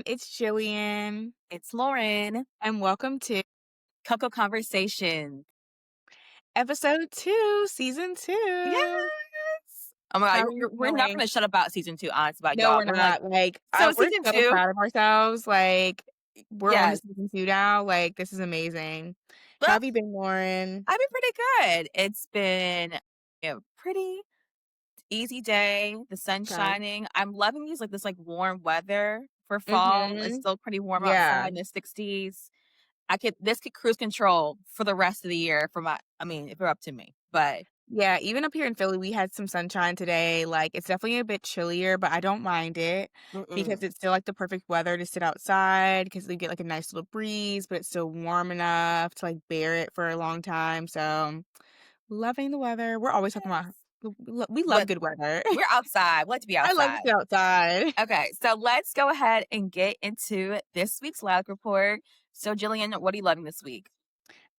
It's Jillian, It's Lauren. and welcome to Coco Conversation. episode 2, season Yes. 2. Oh my How god, are you we're not feeling? gonna shut about season 2, honest about No, y'all. we're We're like, not. Like, so we're season so 2, proud of ourselves. Like, we're on to yes. season 2 now. Like, this is amazing. How Well, have you been, Lauren? I've been pretty good. It's been a pretty easy day. The sun's Okay. shining. I'm loving this warm weather for fall. It's Mm-hmm. still pretty warm Yeah. outside in the 60s. This could cruise control for the rest of the year for if it were up to me. But Yeah, even up here in Philly, we had some sunshine today. Like, it's definitely a bit chillier, but I don't mind it because mm-mm. it's still like the perfect weather to sit outside because we get like a nice little breeze, but it's still warm enough to like bear it for a long time. So, loving the weather. We're always talking about Yes. we love But good weather. we're outside. We like to be I love to outside. sit outside. Okay, so let's go ahead and get into this week's Loud Report. So, Jillian, what are you loving this week?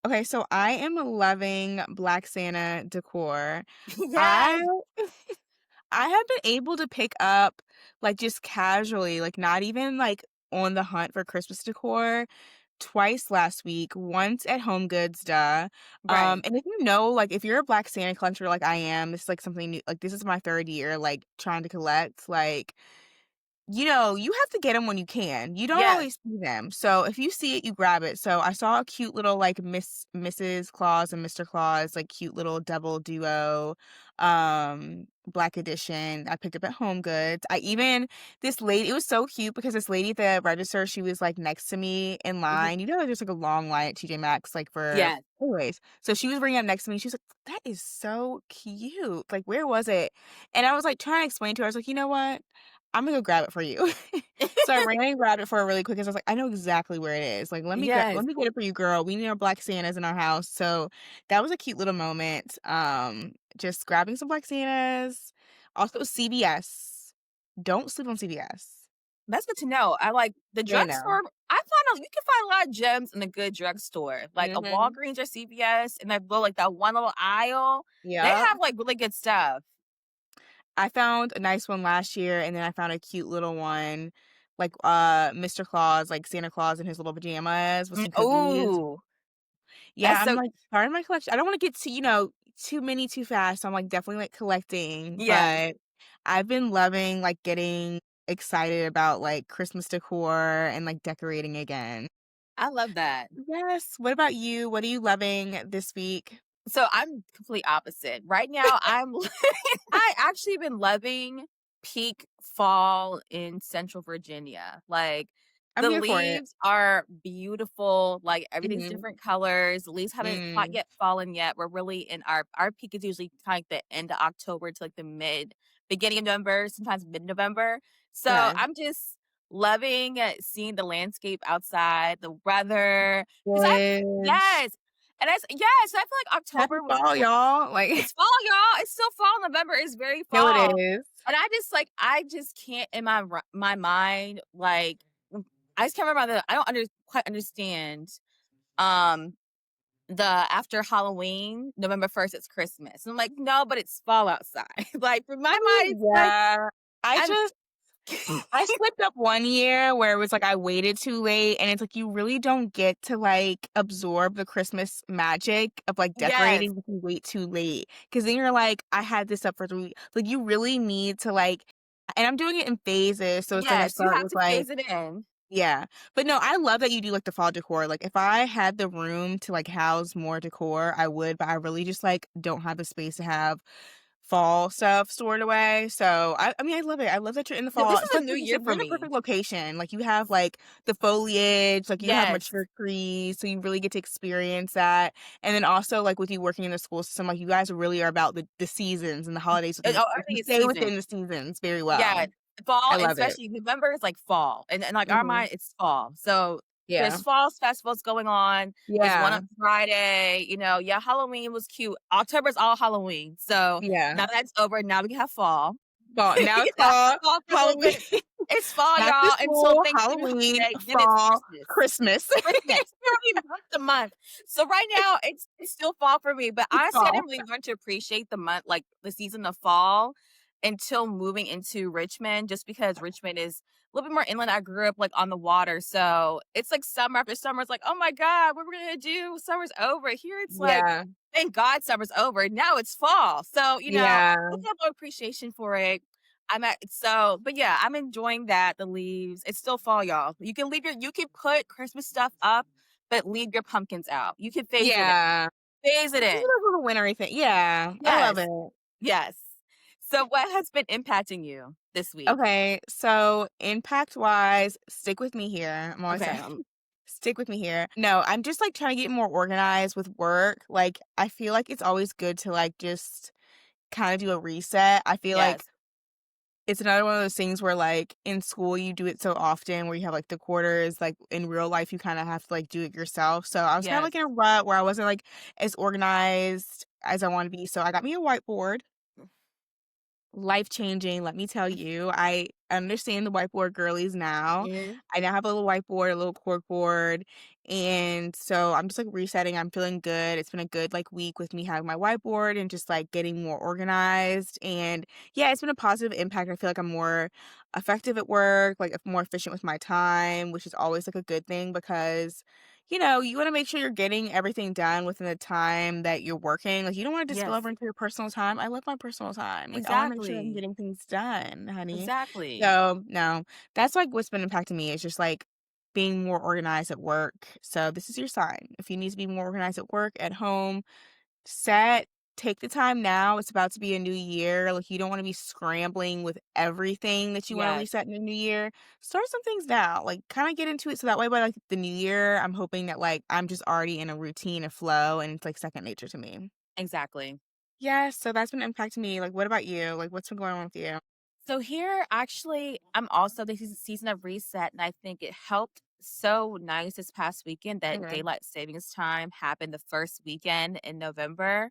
Okay, so I am loving Black Santa decor. I Yes, I have been able to pick up, like, just casually, like, not even, like, on the hunt for Christmas decor, twice last week, once at HomeGoods, duh, right. and if you know, like, if you're a Black Santa collector like I am, this is, like, something new like, this is my 3rd year, like, trying to collect, like, you have to get them when you can. You don't Yes, always see them. So if you see it, you grab it. So I saw a cute little like Mrs. Claus and Mr. Claus, like cute little double duo, black edition. I picked up at Home Goods. I even this lady, it was so cute because this lady at the register, she was like next to me in mhm, line. There's like a long line at TJ Maxx, like for yes. anyways. So she was bringing up next to me. She was like, "That is so cute. Like, where was it?" And I was like trying to explain to her. I was like, "You know what? I'm gonna go grab it for you." So I ran and grabbed it for her really quick 'cause I was like, "I know exactly where it is. Like, let Yes, me get it for you, girl. We need our Black Santas in our house." So that was a cute little moment. Just grabbing some Black Santas. Also CVS. Don't sleep on CVS. that's good to know. I like the Good to know. drugstore. I find out you can find a lot of gems in a good drugstore, like a Mhm. Walgreens or CVS, and that one little aisle. They Yep. have like really good stuff. I found a nice one last year, and then I found a cute little one, like, Mr. Claus, like Santa Claus in his little pajamas with some cookies. Oh, Yeah, that's I'm, so like, starting my collection. I don't wanna get too many too fast, so I'm, like, definitely, like, collecting, yes. but I've been loving, like, getting excited about, like, Christmas decor and, like, decorating again. I love that. Yes, what about you? What are you loving this week? So I'm complete opposite. Right now, I actually been loving peak fall in Central Virginia. Like I'm the here for it. leaves are beautiful. Like everything's Mhm. different colors. The leaves haven't quite Mm. yet fallen yet. We're really in our peak is usually kind of like the end of October to like the beginning of November, sometimes mid November. So Okay. I'm just loving seeing the landscape outside, the weather. Because I Yes. yes, and yes, I feel like Happy October fall, y'all. Like it's fall, y'all. It's still fall. November is very no, it fall. is. And I just can't in my mind, I just can't remember I don't quite understand, um, the after Halloween, November 1st, it's Christmas. And I'm like, "No, but it's fall outside." Like, for my I mind, mean, it's like, yeah. I I'm just I slipped up one year where it was like I waited too late, and it's like you really don't get to, like, absorb the Christmas magic of, like, Yes, decorating if you wait too late. Because then you're like, "I had this up for 3 like, you really need to, like and I'm doing it in phases, so it's like I yes, you start have with, to like phase it in. yeah. But no, I love that you do, like, the fall decor, like, if I had the room to, like, house more decor, I would, but I really just, like, don't have the space to have fall stuff stored away, so I mean, I love it. I love that you're in the Yeah, fall, this is a especially new like you year said, you're for in the me. perfect location, like, you have, like, the foliage, like, you have Yes. mature trees, so you really get to experience that, and then also, like, with you working in the school system, like, you guys really are about the seasons and the holidays within you Everything is stay season. within the seasons very well. Yeah, fall, I and love it. especially November is like fall, and like our Mhm. mind, it's fall. So there's Yeah. falls festivals going on. There's one Yeah. on Friday. Yeah, Halloween was cute. October's all Halloween. So Yeah. now that's over. Now we can have fall. Fall now You it's know, fall, fall for a little Halloween, bit. It's fall, back to y'all, until school, Thanksgiving Halloween, holiday. Then it's fall, Christmas. Christmas. Christmas. We don't even have the month. So right now it's still fall for me. But It's honestly, I fall. didn't really learn to appreciate the month, like the season of fall, until moving into Richmond, just because Richmond is a little bit more inland. I grew up, like, on the water, so it's, like, summer after summer, it's like, "Oh my god, what we're gonna do? Summer's over." Here, it's like, Yeah. "Thank God summer's over, now it's fall." So, I Yeah. have no appreciation for it. But yeah, I'm enjoying that, the leaves. It's still fall, y'all. You can put Christmas stuff up, but leave your pumpkins out. You can phase it in. Yeah. Phase it Just in. a little wintry thing. Yeah, I love Yes. it. Yes. So what has been impacting you this week? Okay, so impact-wise, stick with me here. I'm always Okay. saying, stick with me here. No, I'm just, like, trying to get more organized with work. Like, I feel like it's always good to, like, just kinda do a reset. I feel like Yes. it's another one of those things where, like, in school, you do it so often where you have, like, the quarters, like, in real life, you kinda have to, like, do it yourself. So I was kinda, Yes. like, in a rut where I wasn't, like, as organized as I wanna be. So I got me a whiteboard. Life-changing, let me tell you. I understand the whiteboard girlies now. Mhm. I now have a little whiteboard, a little cork board, and so I'm just, like, resetting, I'm feeling good. It's been a good, like, week with me having my whiteboard and just, like, getting more organized, and, yeah, it's been a positive impact. I feel like I'm more effective at work, like, more efficient with my time, which is always, like, a good thing because, you wanna make sure you're getting everything done within the time that you're working. Like, you don't wanna just spill over Yes. into your personal time. I love my personal time. Like, I wanna make sure I'm Exactly. getting things done, honey. Exactly. So, no, that's, like, what's been impacting me is just, like, being more organized at work. So this is your sign. If you need to be more organized at work, at home, set take the time now. It's about to be a new year. Like, you don't wanna be scrambling with everything that you wanna Yes. reset in the new year. Start some things now. Like, kinda get into it so that way by, like, the new year, I'm hoping that, like, I'm just already in a routine, a flow, and it's, like, second nature to me. Exactly. Yeah, so that's been impacting me. Like, what about you? Like, what's been going on with you? So here, actually, I'm also this is a season of reset, and I think it helped so nice this past weekend that Mhm. daylight savings time happened the first weekend in November.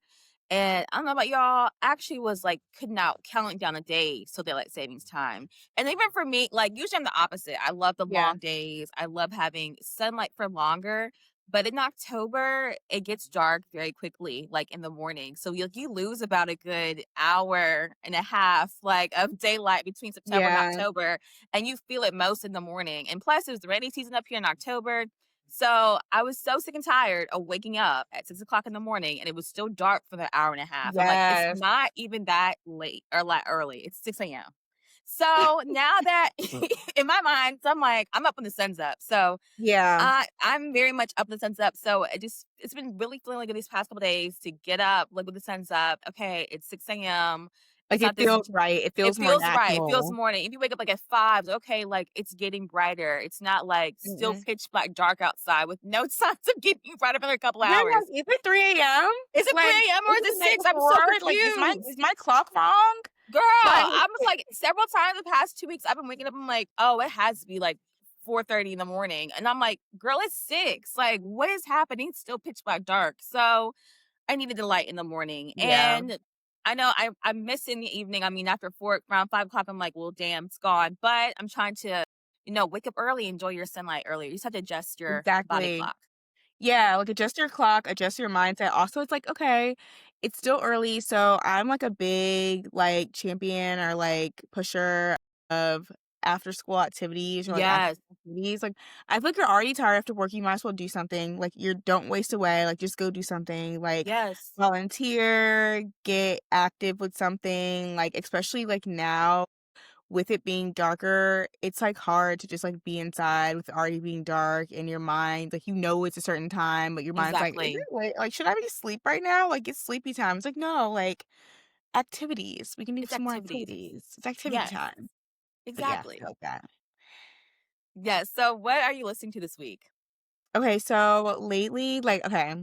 And I don't know about y'all, actually was like counting down the days till daylight savings time. And even for me, like usually I'm the opposite. I love the Yeah. long days. I love having sunlight for longer. But in October, it gets dark very quickly, like in the morning. So you lose about a good hour and a half, like of daylight between September and Yeah. October, and you feel it most in the morning. And plus, it was the rainy season up here in October, so I was so sick and tired of waking up at 6 o'clock in the morning, and it was still dark for the hour and a half. I'm like, it's Yes. not even that late or that early. It's 6 a.m. So now that in my mind, so I'm like, I'm up when the sun's up. So Yeah. I'm very much up when the sun's up, so it's been really feeling like these past couple days to get up, like, when the sun's up. Okay, it's 6 a.m. Like, It's it not this feels right. It it feels more feels right, it feels natural. morning. If you wake up, like, at 5, okay, like, it's getting brighter. It's not, like, still Mm-mm. pitch black dark outside with no signs of getting bright for another couple You're hours. like, "Is it 3 AM? Is it Like, 3 a.m. or was is it it the night 6? I'm so before? Like, is confused. my clock wrong?" Girl, Like I was like several times the past 2 weeks, I've been waking up, I'm like, "Oh, it has to be, like, 4:30 in the morning," and I'm like, "Girl, it's 6. Like, what is happening? It's still pitch black dark." So, I needed the light in the morning, Yeah. and I know I'm missing the evening. I mean, after 4 around 5 o'clock, I'm like, "Well, damn, it's gone," but I'm trying to, wake up early, enjoy your sunlight earlier. You just have to adjust your body Exactly. clock. Yeah, like, adjust your clock, adjust your mindset. Also, it's like, okay, it's still early, so I'm, like, a big, like, champion or, like, pusher of after school activities or, like, after Yes, activities. Like, I feel like you're already tired after work, you might as well do something. Like, you don't waste away, like, just go do something. Like, yes, volunteer, get active with something, like, especially, like, now with it being darker, it's, like, hard to just, like, be inside with it already being dark in your mind, like, it's a certain time, but your mind's like, "Is exactly. it late? Like, should I be asleep right now? Like, it's sleepy time." It's like, "No, like, activities. We can do It's some more activities. activities. It's activity Yes, time." But yeah, I exactly. feel like that. Yes, so what are you listening to this week? Okay, so lately, like, okay,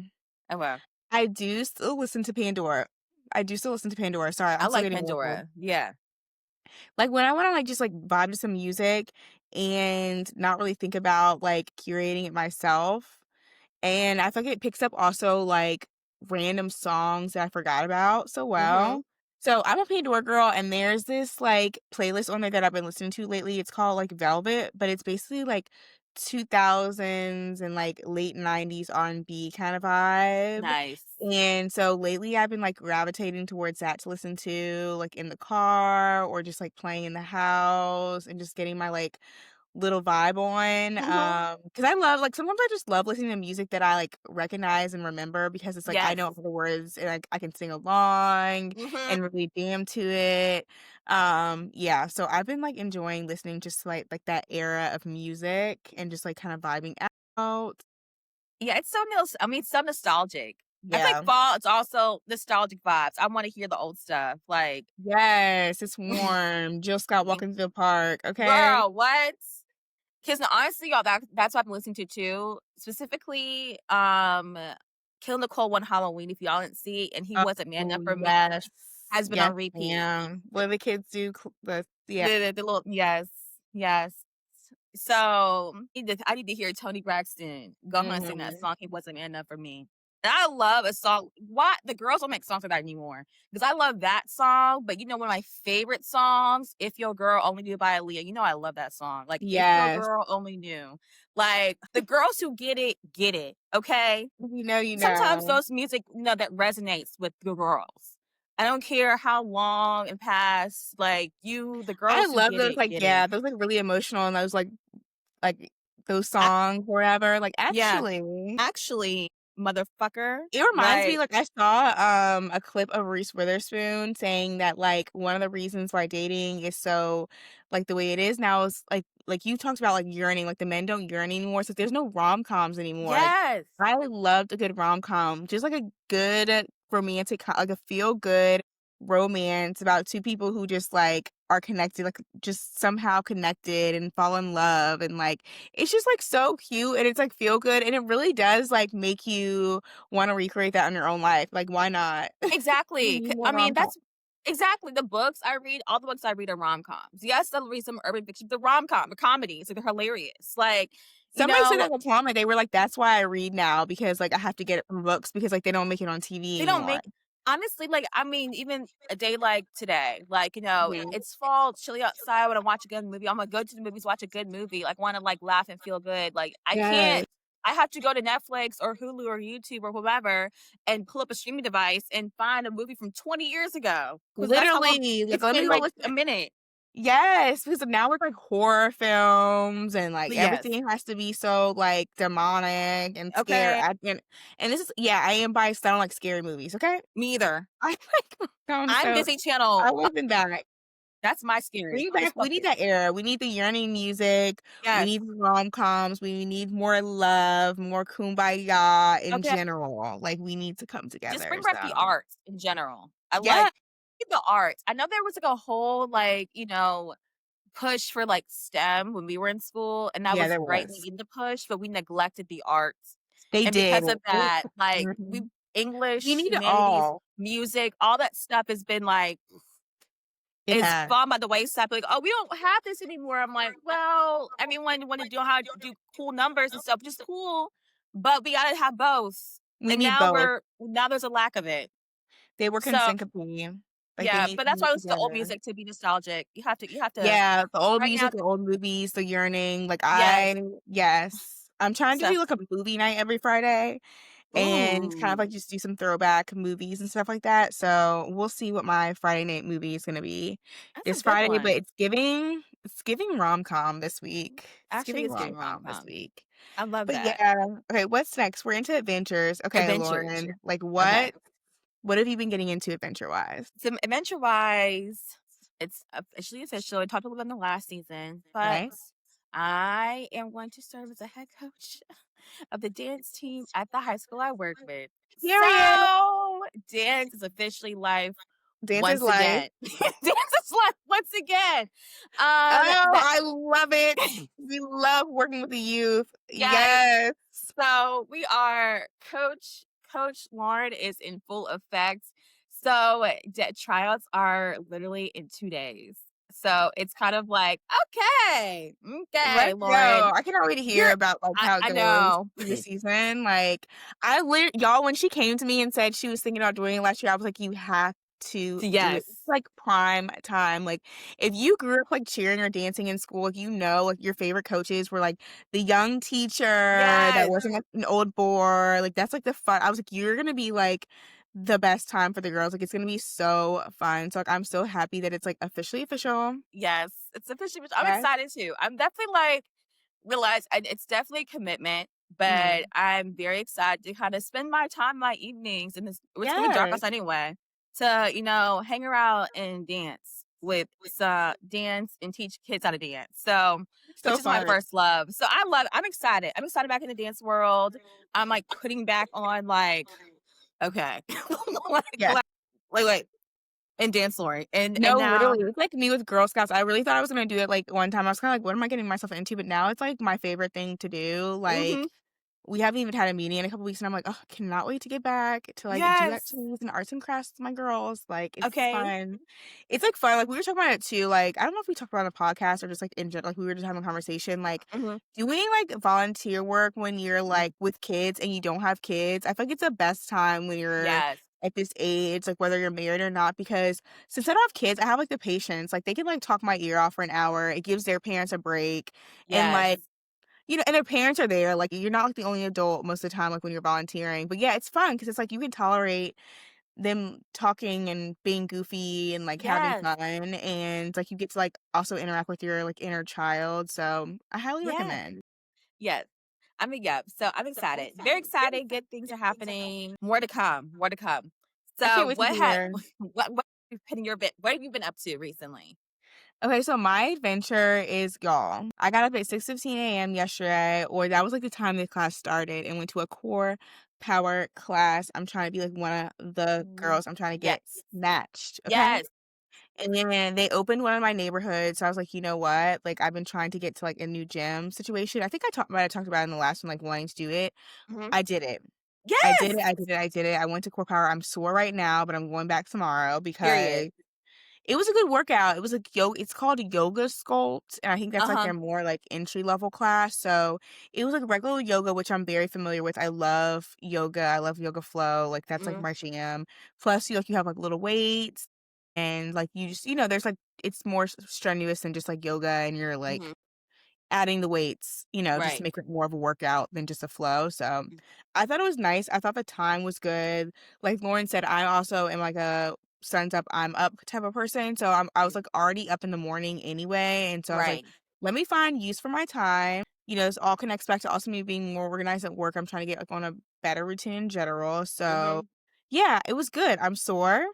Oh, wow. I do still listen to Pandora. I do still listen to Pandora, sorry, I I'm still like getting old. Pandora. Yeah. Like, when I wanna, like, just, like, vibe to some music and not really think about, like, curating it myself. And I feel like it picks up also, like, random songs that I forgot about so Mhm. well. So, I'm a Pandora girl, and there's this, like, playlist on there that I've been listening to lately, it's called, like, Velvet, but it's basically, like, 2000s and, like, late 90s R&B kind of vibe, Nice. and so lately I've been, like, gravitating towards that to listen to, like, in the car or just, like, playing in the house and just getting my, like, little vibe on, Mhm. because I love like, sometimes I just love listening to music that I, like, recognize and remember because it's like I Yes. know all the words and I can sing along Mhm. and really jam to it. Yeah, so I've been, like, enjoying listening just to, like that era of music and just, like, kind of vibing out. Yeah, it's so I mean, so nostalgic. I feel like Yeah. fall, it's also nostalgic vibes. I wanna hear the old stuff, like, Yes, it's warm. Jill Scott walking through the park, okay? girl, what? 'Cause no, honestly, y'all, that's what I've been listening to too. Specifically, Kill Nicole One Halloween, if y'all didn't see, and He Wasn't Man Oh, Enough for Me, yes. has been Yes, on repeat. ma'am. What do the kids do? The yeah. The little yes, yes. So, I need to hear Tony Braxton go home and sing that Mhm. song, He Wasn't Man Enough for Me. And I love a song why the girls don't make songs like that anymore, because I love that song, but you know one of my favorite songs, If Your Girl Only Knew by Aaliyah, you know I love that song, like, If Your Yes. Girl Only Knew. Like, the girls who get it, okay? You know, you Sometimes know. those music, that resonates with the girls. I don't care how long and past, like, the I girls who love those, like get yeah, it. those, like, really emotional and those those songs, whatever. Like, Yeah. actually Actually, motherfucker, it reminds me, like like, I saw, a clip of Reese Witherspoon saying that, like, one of the reasons why dating is so, like, the way it is now is, like, you talked about, like, yearning, like, the men don't yearn anymore, so there's no rom-coms anymore, like, yes, I loved a good rom-com, just, like, a good romantic co like, a feel-good romance about 2 people who just, like, are connected, like, just somehow connected and fall in love, and, like, it's just, like, so cute, and it's, like, feel good, and it really does, like, make you wanna recreate that in your own life, like, why not? We exactly, need more I mean, rom-com. that's exactly, the books I read all the books I read are rom-coms. Yes, they'll read some urban fiction, the rom-com, the comedies, they're hilarious, like, you Somebody said know, that in a comment, they were like, "That's why I read now because, like, I have to get it from books because, like, they don't make it on TV they don't anymore." make honestly, like, I mean, even a day like today, like, Mhm. it's fall, it's chilly outside, I wanna watch a good movie, Imma go to the movies, watch a good movie, like, wanna, like, laugh and feel good, like, Yes. I have to go to Netflix or Hulu or YouTube or whatever and pull up a streaming device and find a movie from 20 years ago, because that's how long Literally, like, it's let me been, go like, listen a minute. yes, because now with, like, horror films and, like, Yes. everything has to be so, like, demonic and scary. Okay. And this is yeah, I am biased, I don't like scary movies, okay? Me either. I like them, I'm so Disney I Channel. wasn't back. That's my scary. Bring Hocus back we need Pocus. that era. We need the yearning music. We Yes. need rom-coms. We need more love, more kumbaya in Okay. general. Like, we need to come Just together, bring back the so arts in general. I yeah. like the arts. I know there was, like, a whole, like, push for, like, STEM when we were in school, and that Yeah, was there greatly was. in the push, but we neglected the arts. They And did. because of that, like, Mhm. We English, need it humanities, all. music, all that stuff has been, like It is has. fallen by the wayside, like, "Oh, we don't have this anymore." I'm like, "Well, everyone wanna do how to do cool numbers and stuff, which is cool, but we gotta have both." We And need both. now there's a lack of it. They work in So, syncope. Like, they yeah, need but to that's be why I listen to old together. music to be nostalgic. You have to Yeah, the old right now music, the old movies, the yearning, like, yes. I yes. I'm trying to So do, like, a movie night every Friday. And kind of, ooh, like, just do some throwback movies and stuff like that, so we'll see what my Friday night movie is gonna be that's a this good Friday, but one. it's giving rom-com this week. It's Actually, giving it's giving rom-com this rom-com. week. I love But that. yeah, okay, what's next? We're into adventures. Okay, Adventures. Lauren, like, Okay. what have you been getting into adventure-wise? So adventure-wise, it's officially official. I talked a little bit in the last season, but Okay. I am going to serve as a head coach of the dance team at the high school I work with. Period. So dance is officially life Dance is once life. again. Dance is life once again. Oh, That I love it. We love working with the youth. yes. Yes. So we are Coach Lauren is in full effect. So tryouts are literally in 2 days. So it's kind of like, okay, Let's go. Lauren, I can already hear you're about, like, how it I goes know. through the season, like, I lit y'all, when she came to me and said she was thinking about doing it last year, I was like, "You have to do it. It's Yes. like prime time. Like if you grew up like cheering or dancing in school, like like your favorite coaches were like the young teacher that Yes. wasn't like an old bore. Like that's like the fun. I was like, you're gonna be like the best time for the girls. Like it's gonna be so fun. So like I'm so happy that it's like officially official. Yes. It's officially I'm Yes. excited too. I'm definitely like realize it's definitely a commitment, but Mhm. I'm very excited to kind of spend my time, my evenings, and it's gonna be dark Yes. outside anyway, to hang around and dance and teach kids how to dance. So, which So is my fun. first love. So I love. I'm excited. I'm excited back in the dance world. I'm like putting back on like okay, like, Yes. like wait, and dance floor, and No, now literally, it's like me with Girl Scouts. I really thought I was gonna do it, like, one time. I was kinda like, "What am I getting myself into?" But now it's, like, my favorite thing to do, hmm like, we haven't even had a meeting in a couple weeks, and I'm like, "Oh, cannot wait to get back to, like, do yes, activities and arts and crafts with my girls." Like, it's okay, fun. It's, like, fun, like, we were talking about it too, like, I don't know if we talked about it on a podcast or just, like, in gen like, we were just having a conversation, like, hmm doing, like, volunteer work when you're, like, with kids and you don't have kids, I feel like it's the best time when you're yes, at this age, like, whether you're married or not, because since I don't have kids, I have, like, the patience, like, they can, like, talk my ear off for an hour, it gives their parents a break, and, yes. like, and their parents are there, like, you're not, like, the only adult most of the time, like, when you're volunteering, but yeah, it's fun because it's, like, you can tolerate them talking and being goofy and, like, having Yes. fun, and, like, you get to, like, also interact with your, like, inner child, so I highly Yes. recommend. Yes. I mean, yeah. So I'm excited. Very excited. Good things are happening. More to come. More to come. I can't So wait to hear. what have you been in your bit what have you been up to recently? Okay, so my adventure is y'all. I got up at 6:15 AM yesterday, or that was like the time the class started, and went to a core power class. I'm trying to be like one of the Mm, girls. I'm trying to get yes. matched. Okay. Yes. And then they opened one in my neighborhood. So I was like, you know what? Like I've been trying to get to like a new gym situation. I think might have talked about it in the last one, like wanting to do it. Mhm. I did it. I did Yes. it. I did it. I did it. I went to core power. I'm sore right now, but I'm going back tomorrow Period. because it was a good workout. It was like it's called Yoga Sculpt, and I think that's like Uh-huh. their more like entry level class. So it was like regular yoga, which I'm very familiar with. I love yoga. I love yoga flow. Like that's like Mhm. my jam. Plus, you have like little weights, and like you just there's like it's more strenuous than just like yoga, and you're like Mhm. adding the weights, just to Right. make it more of a workout than just a flow. So I thought it was nice. I thought the time was good. Like Lauren said, I also am like a sun's up, I'm up type of person. So I was like already up in the morning anyway. And so I was like, Right. let me find use for my time. This all connects back to also me being more organized at work. I'm trying to get like on a better routine in general. So Mhm. yeah, it was good. I'm sore,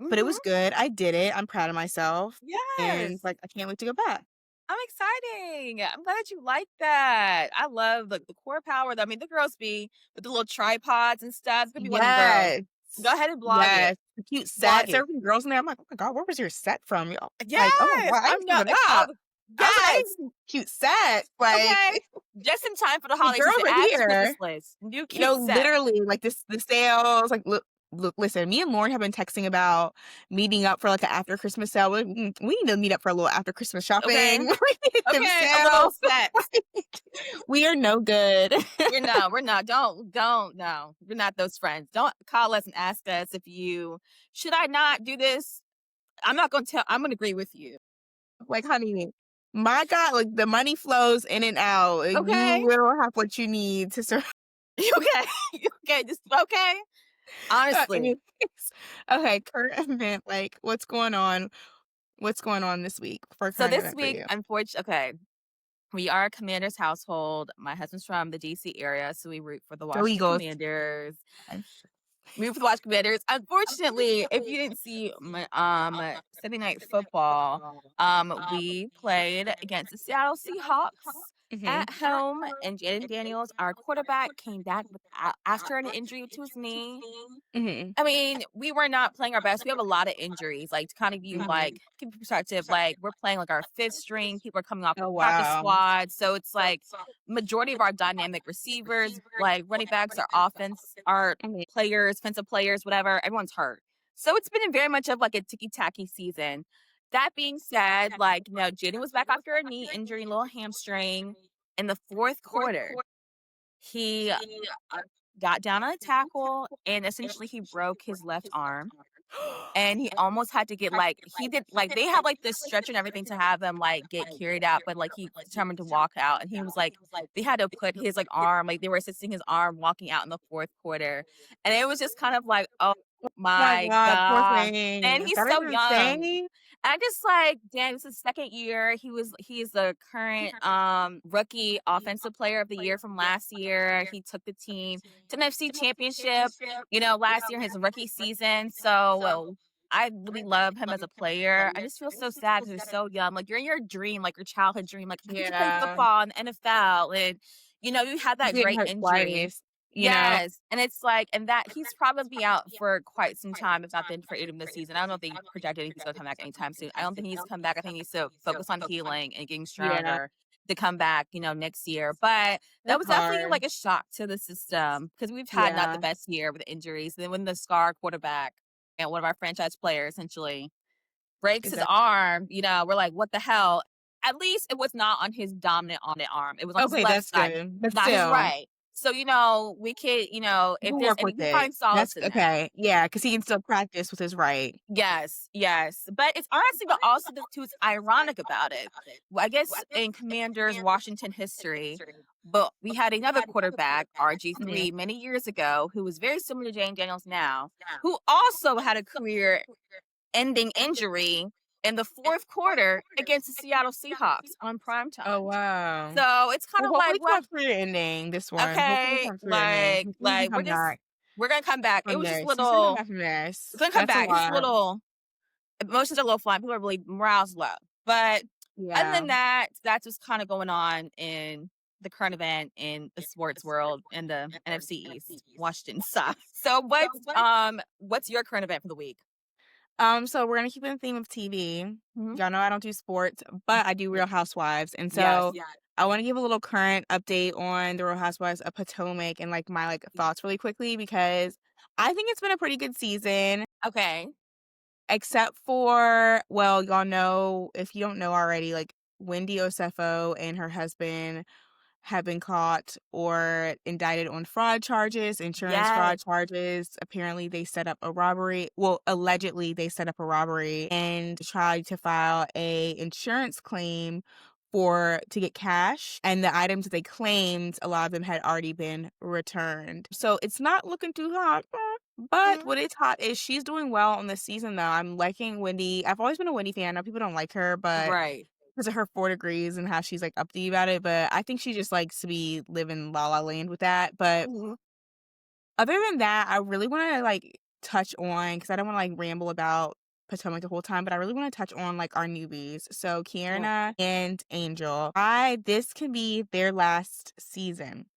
but it was Mhm. good. I did it. I'm proud of myself. And Yes. like I can't wait to go back. I'm exciting. I'm glad that you like that. I love the core power. I mean, the girls be with the little tripods and stuff. It's gonna be one of them girls. Yes. Go ahead and blog it. Yes. The cute Blog sets, it. everything girls in there, I'm like, "Oh my god, where was your set from?" Y'all like, "Oh my Yes, god, I I'm didn't no give it it's all up." the I was like, "I need yes, some cute sets." Like, okay. Just in time for the the holiday girls season. are Add to the wish here. list. New cute set. Literally, like, the sales, like, look, listen, me and Lauren have been texting about meeting up for, like, an after Christmas sale. We need to meet up for a little after Christmas Okay. shopping. We need them Okay, a little sales. set. We are no good. We're not. Don't no. We're not those friends. Don't call us and ask us if you should I not do this? I'm gonna agree with you. Like, honey, my god, like, the money flows in and out. You Okay. will have what you need to survive. You okay? You okay? Just okay? Honestly. Anyways, okay, current event, like, what's going on? What's going on this week for a So current this event for week, you? okay, we are a Commanders household. My husband's from the DC area, so we root for the Go Washington Eagles. Commanders. Nice. We root for the Washington Commanders. Unfortunately, if you didn't see my Sunday night football, we played against the Seattle Seahawks Mhm. at home, and Jaden Daniels, our quarterback, came back after an injury to his knee. Mhm. I mean, we were not playing our best. We have a lot of injuries. Like to kind of you Mhm. like keep it perspective, like we're playing like our fifth string. People are coming off the Oh, practice wow. squad. So it's like majority of our dynamic receivers, like running backs, our offense, our Mhm. players, defensive players, whatever, everyone's hurt. So it's been very much of like a ticky-tacky season. That being said, like, Jaden was back after a knee injury, little hamstring. In the fourth quarter, he got down on a tackle and essentially he broke his left arm. and he almost had to get, like he did like, they have, like, this stretcher and everything to have him, like, get carried out, but, like, he determined to walk out, and he was, like they had to put his, like, arm like, they were assisting his arm walking out in the 4th quarter, and it was just kind of like, "Oh My my god, poor god." And thing. he's That is so young. insane. I'm just like, damn, it's his 2nd year. He's the current, rookie offensive player of the year from last year. He took the team to an NFC championship, last year in his rookie season. So, well, I really love him as a player. I just feel so sad because 'cause he's so young. Like, you're in your dream, like, your childhood dream, like, I get to play Yeah. football in the NFL, and, you had He's that getting great hurt injury. twice, you know? Yes, and it's like and that he's probably out for quite some time, if not then for 8 of the season. I don't know if they projected he's gonna come back anytime soon. I don't think he needs to come back. I think he needs to focus on healing and getting Yeah, stronger to come back, next year. But that it's was definitely hard. like a shock to the system because we've had not the Yeah, best year with injuries. Then when the star quarterback and one of our franchise players essentially breaks his exactly. arm, we're like, what the hell? At least it was not on his dominant on the arm. It was on his Okay, left that's side, good, but not his still, right. So, we could, you if can there's work any with we it. find solace That's in that. okay, yeah, because he can still practice with his right. Yes, yes. But it's honestly, but also the what's ironic about it. Well, I guess in Commanders Washington history, but we had another quarterback, Mhm. RG3, many years ago, who was very similar to Jane Daniels now, who also had a career ending injury in the 4th quarter against the Seattle Seahawks on primetime. Oh, wow. So it's kind Well, of like, hopefully it's well, not career ending, this one. Hopefully it's okay, not career ending. Hopefully he can we're come just back we're gonna come back. It from was just a this. He's gonna come little back from it's this. gonna come That's a back. It's just a lot. little emotions are a little flying. People are really morale's low. But other Yeah. than that, that's what's kind of going on in the current event in the sports world in the NFC East, Washington side. So what's your current event for the week? So we're gonna keep in the theme of TV. Mhm. Y'all know I don't do sports, but I do Real Housewives, and Yes. so I want to give a little current update on the Real Housewives of Potomac and like my like thoughts really quickly because I think it's been a pretty good season, Okay. except for well, y'all know if you don't know already, like Wendy Osefo and her husband have been caught or indicted on fraud charges, insurance Yes. fraud charges. Apparently, they set up a robbery. Well, allegedly, they set up a robbery and tried to file a insurance claim for to get cash. And the items that they claimed, a lot of them had already been returned. So it's not looking too hot. But Mhm. what is hot is she's doing well on this season, though. I'm liking Wendy. I've always been a Wendy fan. I know people don't like her, but Right. because of her 4 degrees and how she's, like, uppity about it, but I think she just likes to be living La La Land with that, but Mhm. other than that, I really wanna, like, touch on because I don't wanna, like, ramble about Potomac the whole time, but I really wanna touch on, like, our newbies. So, Sure. Kierna and Angel. I this can be their last season.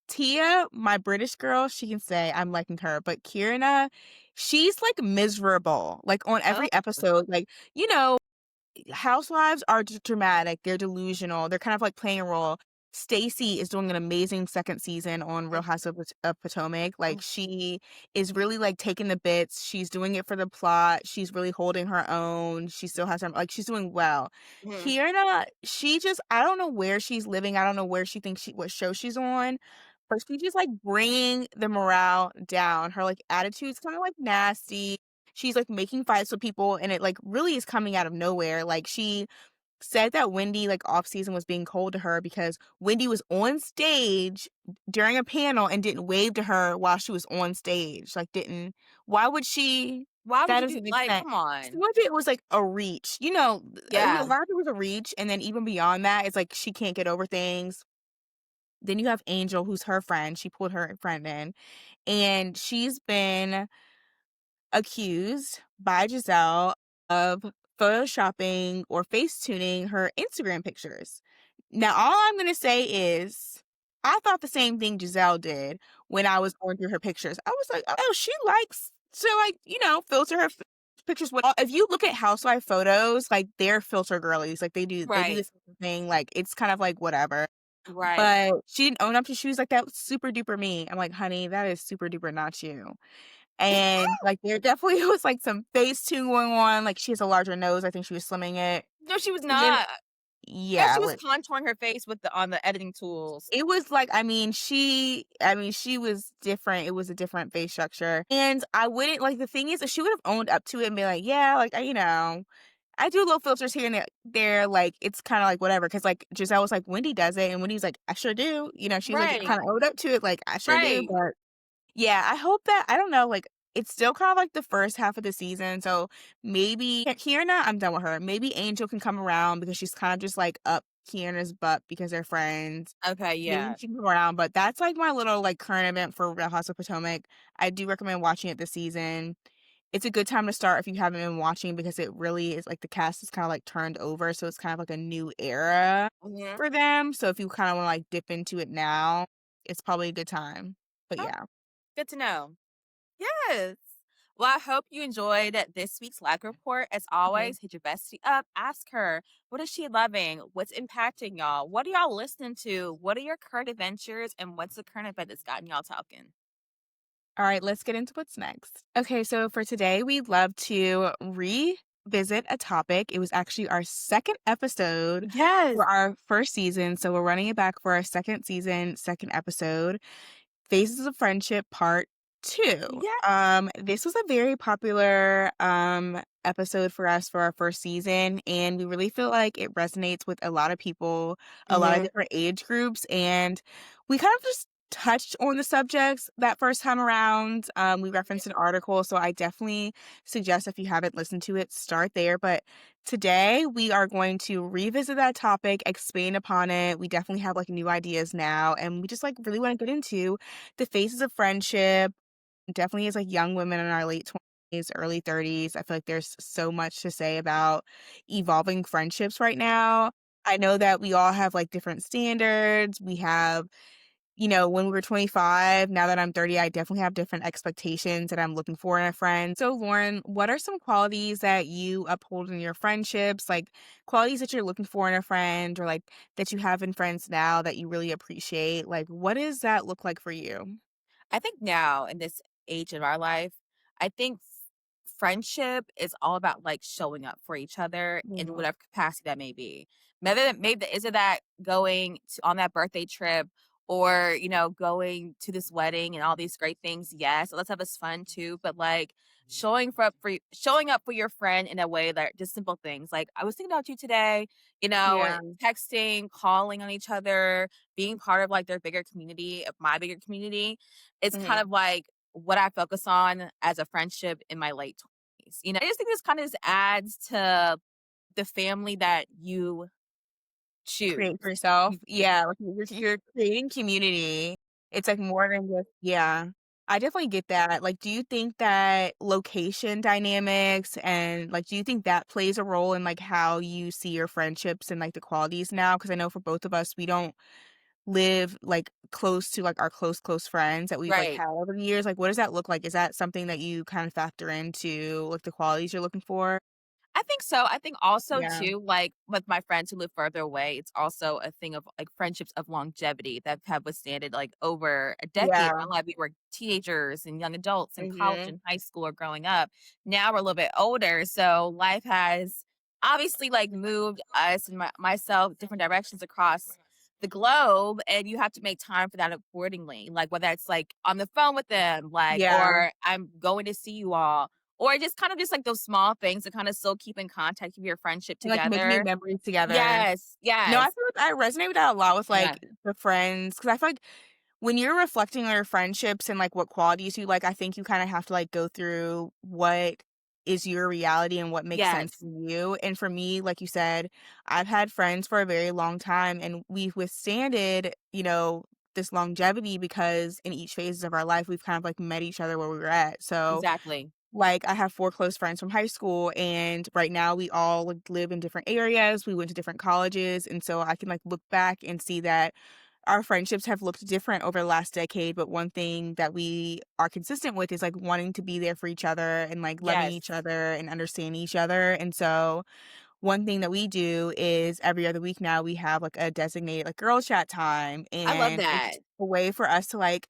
Tia, my British girl, she can say I'm liking her, but Kierna, she's, like, miserable, like, on Oh. every episode, like, you know housewives are dramatic, they're delusional, they're kind of like playing a role. Stacey is doing an amazing 2nd season on Real Housewives of Potomac, like, she is really, like, taking the bits, she's doing it for the plot, she's really holding her own, she still has some like, she's doing well. Mhm. Kierna, she just I don't know where she's living, I don't know where she thinks she what show she's on, but she's just, like, bringing the morale down. Her, like, attitude's kinda, like, nasty. She's, like, making fights with people, and it, like, really is coming out of nowhere. Like, she said that Wendy, like, off season was being cold to her because Wendy was on stage during a panel and didn't wave to her while she was on stage. Like, didn't why would she Why would that you do doesn't make like, sense. come Some on. of it was, like, a reach. A Yeah. lot of it was a reach, and then even beyond that, it's like she can't get over things. Then you have Angel, who's her friend. She pulled her friend in, and she's been accused by Giselle of photoshopping or face tuning her Instagram pictures. Now, all I'm going to say is I thought the same thing Giselle did when I was going through her pictures. I was like, oh, she likes to, like, filter her pictures. If you look at housewife photos, like, they're filter girlies. Like, they do Right. this thing. Like, it's kind of like whatever. Right. But she didn't own up to she was like, that was super duper me. I'm like, honey, that is super duper not you. And, like, there definitely was, like, some Facetune going on, like, she has a larger nose, I think she was slimming it. No, she was And then not. Yeah, Yeah, she was like contouring her face with the on the editing tools. it was like, she was different. It was a different face structure. And I wouldn't like the thing is, if she would have owned up to it and be like, yeah, like I do little filters here and there, like, it's kinda like whatever. Cause like, Giselle was like, "Wendy does it," and Wendy's like, "I sure do." She was like, Right, kinda owned up to it, like, "I sure do," right. but yeah, I hope that I don't know, like, it's still kind of like the first half of the season, so maybe Kierna, I'm done with her. Maybe Angel can come around because she's kind of just, like, up Kierna's butt because they're friends. Okay, Maybe yeah. she can come around, but that's, like, my little, like, current event for Real House of Potomac. I do recommend watching it this season. It's a good time to start if you haven't been watching because it really is like the cast is kinda, like, turned over, so it's kind of like a new era Mhm. for them, so if you kinda wanna, like, dip into it now, it's probably a good time. But Oh, yeah. good to know. Yes. Well, I hope you enjoyed this week's lag report. As Mhm. always, hit your bestie up. Ask her, what is she loving? What's impacting y'all? What are y'all listening to? What are your current adventures? And what's the current event that's gotten y'all talking? All right, let's get into what's next. Okay, so for today, we'd love to revisit a topic. It was actually our second episode Yes. for our first season. So we're running it back for our second season, second episode. Phases of Friendship Part 2. Yeah. This was a very popular episode for us for our first season, and we really feel like it resonates with a lot of people, a lot of Hmm. different age groups, and we kind of just touched on the subjects that first time around. We referenced an article, so I definitely suggest if you haven't listened to it, start there. But today we are going to revisit that topic, expand upon it. We definitely have like new ideas now, and we just like really want to get into the phases of friendship, definitely as, like, young women in our late 20s, early 30s, I feel like there's so much to say about evolving friendships right now. I know that we all have, like, different standards. We have when we were 25, now that I'm 30, I definitely have different expectations that I'm looking for in a friend. So, Lauren, what are some qualities that you uphold in your friendships, like, qualities that you're looking for in a friend or, like, that you have in friends now that you really appreciate? Like, what does that look like for you? I think now in this age of our life, I think friendship is all about like showing up for each other in Mhm. whatever capacity that may be. Maybe is it that going on that birthday trip or going to this wedding and all these great things? Yes, let's have us fun too. But like showing up for your friend in a way that just simple things like I was thinking about you today. Yeah. Texting, calling on each other, being part of like their bigger community, of my bigger community, it's kind Mhm. of like what I focus on as a friendship in my late 20s. I just think this kind of just adds to the family that you choose. Create for yourself. Yeah. Yeah, like, you're creating community. It's, like, more than just yeah. I definitely get that. Like, do you think that location dynamics and, like, do you think that plays a role in, like, how you see your friendships and, like, the qualities now? Because I know for both of us, we don't live, like, close to, like, our close friends that we've, like, Right. had over the years. Like, what does that look like? Is that something that you kind of factor into, like, the qualities you're looking for? I think so. I think also Yeah. too, like with my friends who live further away, it's also a thing of like friendships of longevity that have withstanded like over a decade. Yeah. A lot of we were teenagers and young adults in college Mhm. and high school or growing up. Now we're a little bit older, so life has obviously like moved us and myself different directions across the globe, and you have to make time for that accordingly. Like whether it's like on the phone with them, like Yeah. or I'm going to see you all or just kind of just like those small things to kind of still keep in contact, keep your friendship And, like, make new together. memories together. Yes, No, I yes. feel like I resonate with that a lot with, Yeah. like, the friends because I feel like when you're reflecting on your friendships and, like, what qualities you like, I think you kinda have to, like, go through what is your reality and what makes sense Yes. for you, and for me, like you said, I've had friends for a very long time, and we've withstanded, this longevity because in each phases of our life, we've kind of, like, met each other where we were at, so Exactly. like, I have 4 close friends from high school, and right now we all, like, live in different areas, we went to different colleges, and so I can, like, look back and see that our friendships have looked different over the last decade, but one thing that we are consistent with is, like, wanting to be there for each other and, like, loving each Yes. other and understanding each other, and so one thing that we do is every other week now we have, like, a designated, like, girl chat time, I love and it's that. a way for us to, like,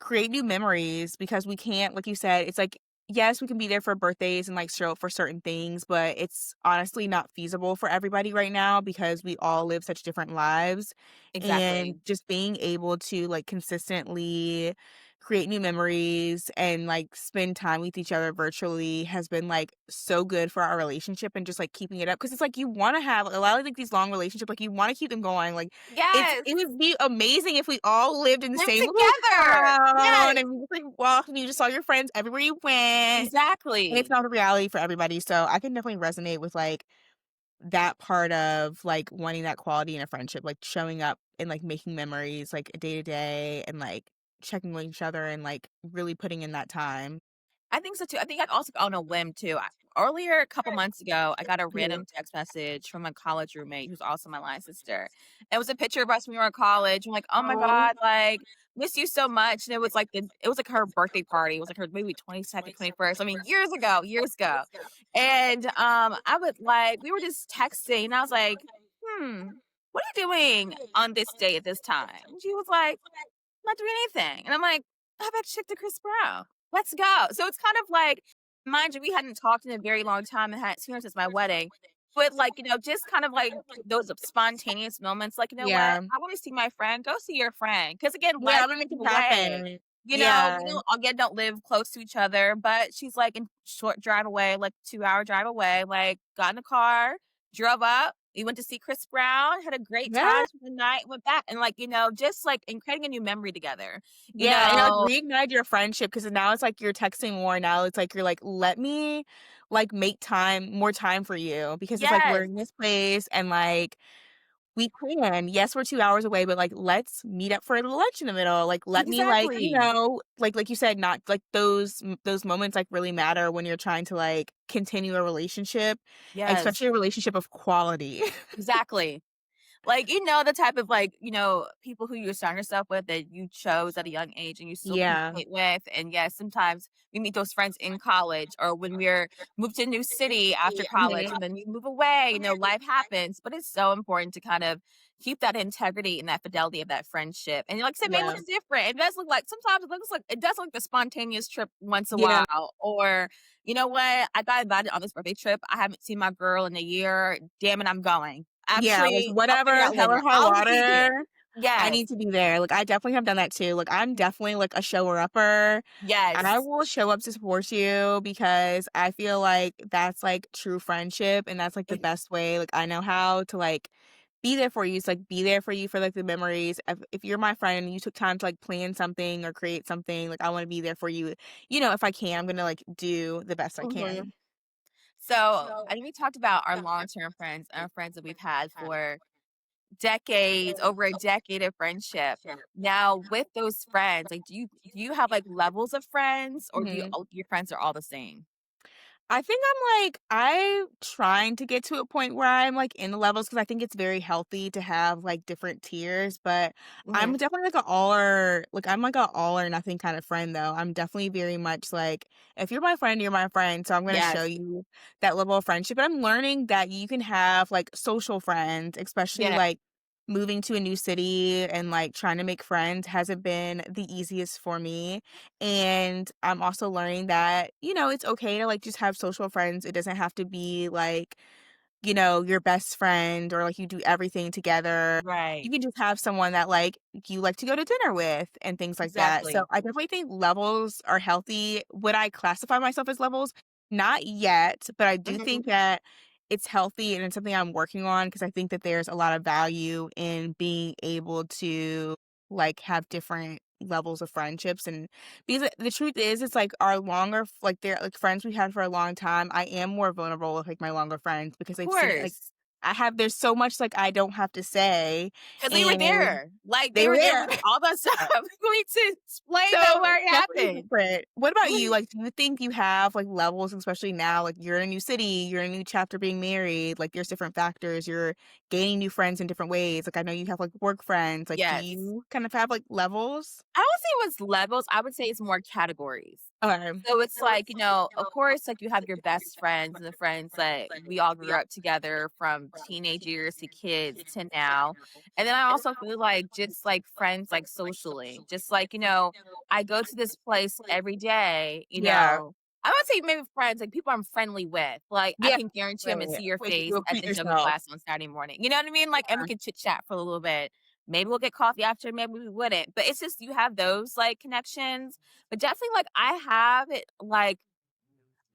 create new memories because we can't like you said, it's like yes, we can be there for birthdays and, like, show up for certain things, but it's honestly not feasible for everybody right now because we all live such different lives, and Exactly. just being able to, like, consistently create new memories and, like, spend time with each other virtually has been, like, so good for our relationship and just, like, keeping it up because it's like you wanna have a lot of, like, these long relationships, like, you wanna keep them going, like, Yes. it would be amazing if we all lived in the Live same little together. town Yes. and we just, like, walked and you just saw your friends everywhere you went. And it's Exactly. not a reality for everybody, so I can definitely resonate with, like, that part of, like, wanting that quality in a friendship, like, showing up and, like, making memories, like, day to day and, like, checking with each other and, like, really putting in that time. I think so too. I think I'd also on a whim too. Earlier, a couple months ago, I got a Mhm. random text message from a college roommate who's also my line sister. It was a picture of us when we were in college. I'm like, oh my Oh, god, like miss you so much. And it was like her birthday party. It was like her maybe 22nd, 21st. I mean, years ago, years ago. And I would like we were just texting, and I was like, what are you doing on this day at this time? And she was like, not doing anything. And I'm like, how about chick to Chris Brown? Let's go. So it's kind of like, mind you, we hadn't talked in a very long time and hadn't seen her since my wedding. But like, just kind of like those spontaneous moments, like, you know what? yeah. I want to see my friend. Go see your friend. Because again, Yeah, life I'm gonna gets make in it the way. happen. We Yeah. don't again don't live close to each other, but she's like in short drive away, like 2 hour drive away. Like got in the car, drove up. We went to see Chris Brown, had a great Yeah. time for the night, went back and like, just like and creating a new memory together. You Yeah, and, like, know, reignite your friendship because now it's like you're texting more, now it's like you're like, "Let me, like, make more time for you," because it's like we're yes, in this place and, like, we can. Yes, we're 2 hours away, but, like, let's meet up for a lunch in the middle, like, let me, like, exactly. like you said, not like, those moments, like, really matter when you're trying to, like, continue a relationship, Yes, especially a relationship of quality. exactly. Like, the type of, like, people who you surround yourself with that you chose at a young age and you still Yeah. communicate with, and, yes, sometimes we meet those friends in college or when we're moved to a new city after college Mhm. and then you move away, life happens, but it's so important to kind of keep that integrity and that fidelity of that friendship, and like I said, may look Yeah. different. It does look like sometimes it does look like the spontaneous trip once a Yeah. while, or, you know what, I got invited on this birthday trip, I haven't seen my girl in a year, damn it, I'm going. Yeah, like, Actually, I'll figure it whatever, out hell or later. high I'll be there. water, I Yes. need to be there, like, I definitely have done that too, like, I'm definitely, like, a shower-upper. I Yes. will show up to support you because I feel like that's, like, true friendship, and that's, like, the Ex best way, like, I know how to, like, be there for you, it's, like, be there for you for, like, the memories. If you're my friend and you took time to, like, plan something or create something, like, I wanna be there for you. If I can, I'm gonna, like, do the best I Mhm. can. So, I think we talked about our long-term friends and our friends that we've had for decades, over a decade of friendship. Now, with those friends, like, do you have, like, levels of friends, or do you Mhm. all your friends are all the same? I think I'm trying to get to a point where I'm, like, in the levels because I think it's very healthy to have, like, different tiers, but I'm Mhm. definitely I'm like a all or nothing kind of friend, though. I'm definitely very much like, if you're my friend, you're my friend, so I'm gonna show Yes. you that level of friendship, but I'm learning that you can have, like, social friends, especially, Yeah. like, moving to a new city and, like, trying to make friends hasn't been the easiest for me. And I'm also learning that, it's okay to like just have social friends. It doesn't have to be like, your best friend or like you do everything together. You Right. can just have someone that like you like to go to dinner with and things like that. So Exactly. I definitely think levels are healthy. Would I classify myself as levels? Not yet, but I do Mhm. think that it's healthy and it's something I'm working on because I think that there's a lot of value in being able to like have different levels of friendships and because the truth is it's like our longer like they're like friends we've had for a long time. I am more vulnerable with like my longer friends because Of they've seen like course. there's so much like I don't have to say 'Cause they were and there. Like, they they were were there there. with all that stuff. We need to explain So, that where it definitely happened. different. What about you? Like, do you think you have, like, levels, especially now, like, you're in a new city, you're in a new chapter being married, like, there's different factors, you're gaining new friends in different ways, like, I know you have, like, work friends, like, do Yes. you kind of have, like, levels? I don't say it was levels, I would say it's more categories. Okay. So it's like, of course, like, you have your best friends and the friends that we all grew up together from teenage years to kids to now. And then I also feel like just, like, friends, like, socially. Just like, I go to this place every day, Yeah. I would say maybe friends, like people I'm friendly with. Like I Yeah, can guarantee I'm gonna right. see your Which face you'll at treat the yoga yourself. class on Saturday morning. You know what I mean? Like, and we Yeah. can chit chat for a little bit. Maybe we'll get coffee after, maybe we wouldn't. But it's just you have those like connections. But definitely like I have it like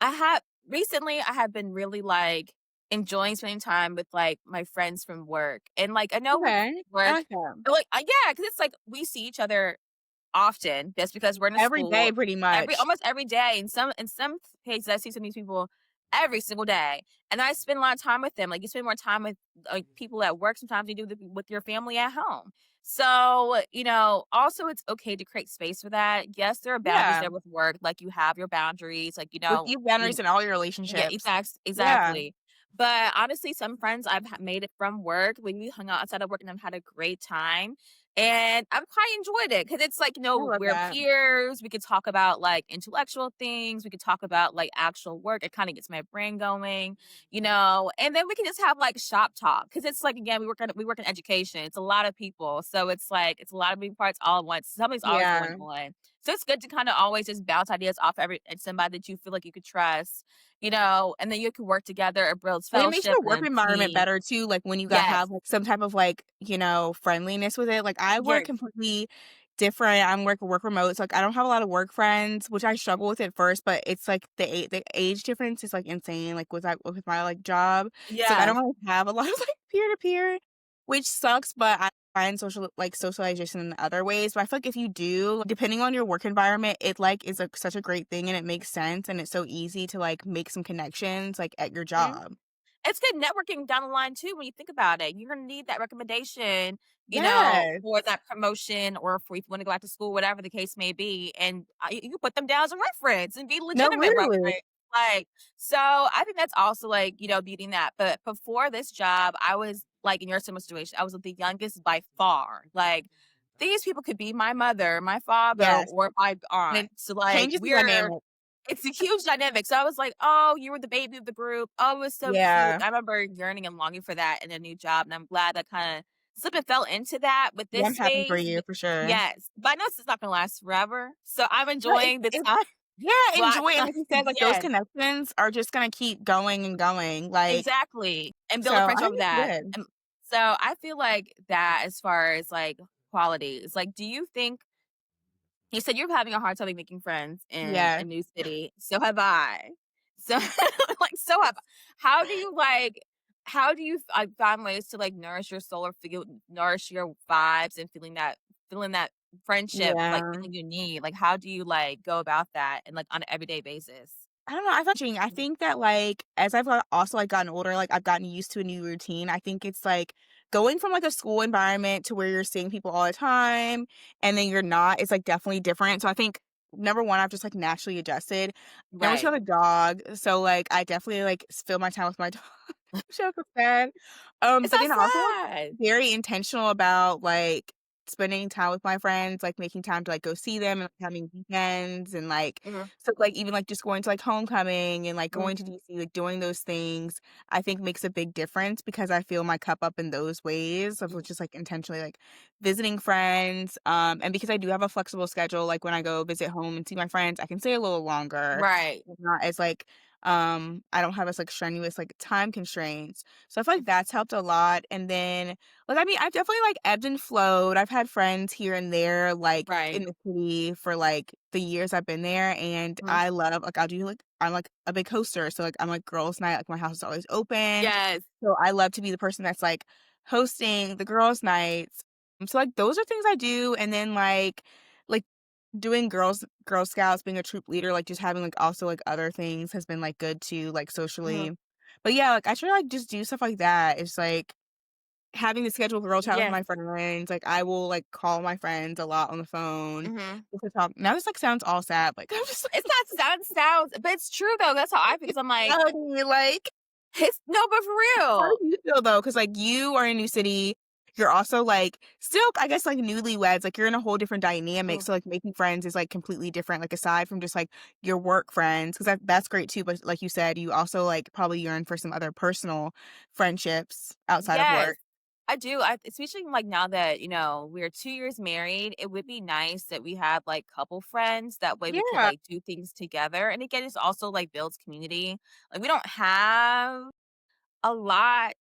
I have recently I have been really like enjoying spending time with like my friends from work. And like I know with Okay. I work, like that. like yeah, because it's like we see each other often just because we're in a Every day school pretty every much. almost every day. In some cases, I see some of these people every single day, and I spend a lot of time with them. Like you spend more time with like people at work sometimes you do with your family at home. So you know, also it's okay to create space for that. Yes, there are boundaries Yeah. there with work. Like you have your boundaries. Like With you boundaries you in all your yeah, relationships. Yeah. exactly. But honestly, some friends made it from work when we hung out outside of work and I've had a great time. And I've quite enjoyed it because it's like, you I know, love we're that. peers. We could talk about like intellectual things. We could talk about like actual work. It kind of gets my brain going, you know, and then we can just have like shop talk because it's like, again, we work in education. It's a lot of people. So it's like, it's a lot of moving parts all at once. Something's always going Yeah. on. So it's good to kind of always just bounce ideas off and somebody that you feel like you could trust, you know, and then you can work together. It builds And it makes fellowship your work and environment team. better too, like, when you got Yes. have, like, some type of, like, friendliness with it. Like, I work Yes. completely different. I'm work remote, so, like, I don't have a lot of work friends, which I struggle with at first, but it's, like, the age difference is, like, insane, like, with my, like, job. So, like, I don't Yes. really have a lot of, like, peer-to-peer, which sucks, but I find socialization in other ways. But I feel like if you do, depending on your work environment, it, like, is, like, such a great thing, and it makes sense, and it's so easy to, like, make some connections, like, at your Mhm. job. It's good networking down the line too when you think about it. You're gonna need that recommendation, you know, Yes. for that promotion or for if you want to go back to school, whatever the case may be. And you can put them down as a reference and be No, legitimate literally. reference. Like, so I think that's also like, you know, beating that. But before this job, I was like in your similar situation. I was the youngest by far. Like these people could be my mother, my father, Yes. or my And aunt. it So like changes the dynamic. it's a huge dynamic. So I was like, "Oh, you were the baby of the group. Oh, it was so cute." Yeah. I remember yearning and longing for that in a new job, and I'm glad I kinda slipped and fell into that with Yeah, this I'm happy for space. you, B for sure. Yes, but I know this is not gonna last forever, so I'm No, enjoying the it time yeah, while enjoy it, and like you said, like, those yes, connections are just gonna keep going and going, like, exactly, and so build a I friendship think over it's that, good. and so I feel like that as far as, like, qualities, like, do you think you said you're having a hard time, like, making friends in a Yeah. new city. So have I. So, like, so have how do you, like how do you find ways to, like, nourish your soul or feel nourish your vibes and feeling that friendship, like, Yeah. feeling you need? Like, how do you, like, go about that and, like, on an everyday basis? I don't know, I think that, like, as I've also, like, gotten older, like, I've gotten used to a new routine. I think it's, like, going from, like, a school environment to where you're seeing people all the time, and then you're not, it's, like, definitely different. So I think, number 1, I've just, like, naturally adjusted. I also Right. have a dog, so, like, I definitely, like, fill my time with my dog. She so sad. It's But then also, like, not sad. very intentional about, like, spending time with my friends, like, making time to, like, go see them and having weekends and, like, Mhm, so, like, even, like, just going to, like, homecoming and, like, mhm, going to DC, like, doing those things, I think makes a big difference because I fill my cup up in those ways of mhm. just, like, intentionally, like, visiting friends, and because I do have a flexible schedule, like, when I go visit home and see my friends, I can stay a little longer. Right. It's not as, like, I don't have as, like, strenuous, like, time constraints. So I feel like that's helped a lot, and then, like, I mean, I've definitely, like, ebbed and flowed. I've had friends here and there, like, Right. in the city for, like, the years I've been there, and Mhm. I love like, I'm, like, a big hoster, so, like, I'm, like, girls' night, like, my house is always open. Yes. So I love to be the person that's, like, hosting the girls' nights. So, like, those are things I do, and then, like, doing Girl Scouts, being a troop leader, like, just having, like, also, like, other things has been, like, good too, like, Mhm. socially. But yeah, like, I try to, like, just do stuff like that. It's, like, having to schedule girl chat with Yes. my friends, like, I will, like, call my friends a lot on the phone Mhm. just to talk now this, like, sounds all sad, like, I'm just, It's not sounds but it's true though, that's how I feel 'cause I'm like, like, like, it's no, but for how real. do you feel though? Because like, you are in a new city, you're also, like, still, I guess, like, newlyweds, like, you're in a whole different dynamic, Mm, so, like, making friends is, like, completely different, like, aside from just, like, your work friends, because that's great too, but like you said, you also, like, probably yearn for some other personal friendships outside of yes. work. I do. I especially like now that, we're 2 years married, it would be nice that we have like couple friends. That way we could Yeah. like do things together. And again, it's also like builds community. Like we don't have a lot.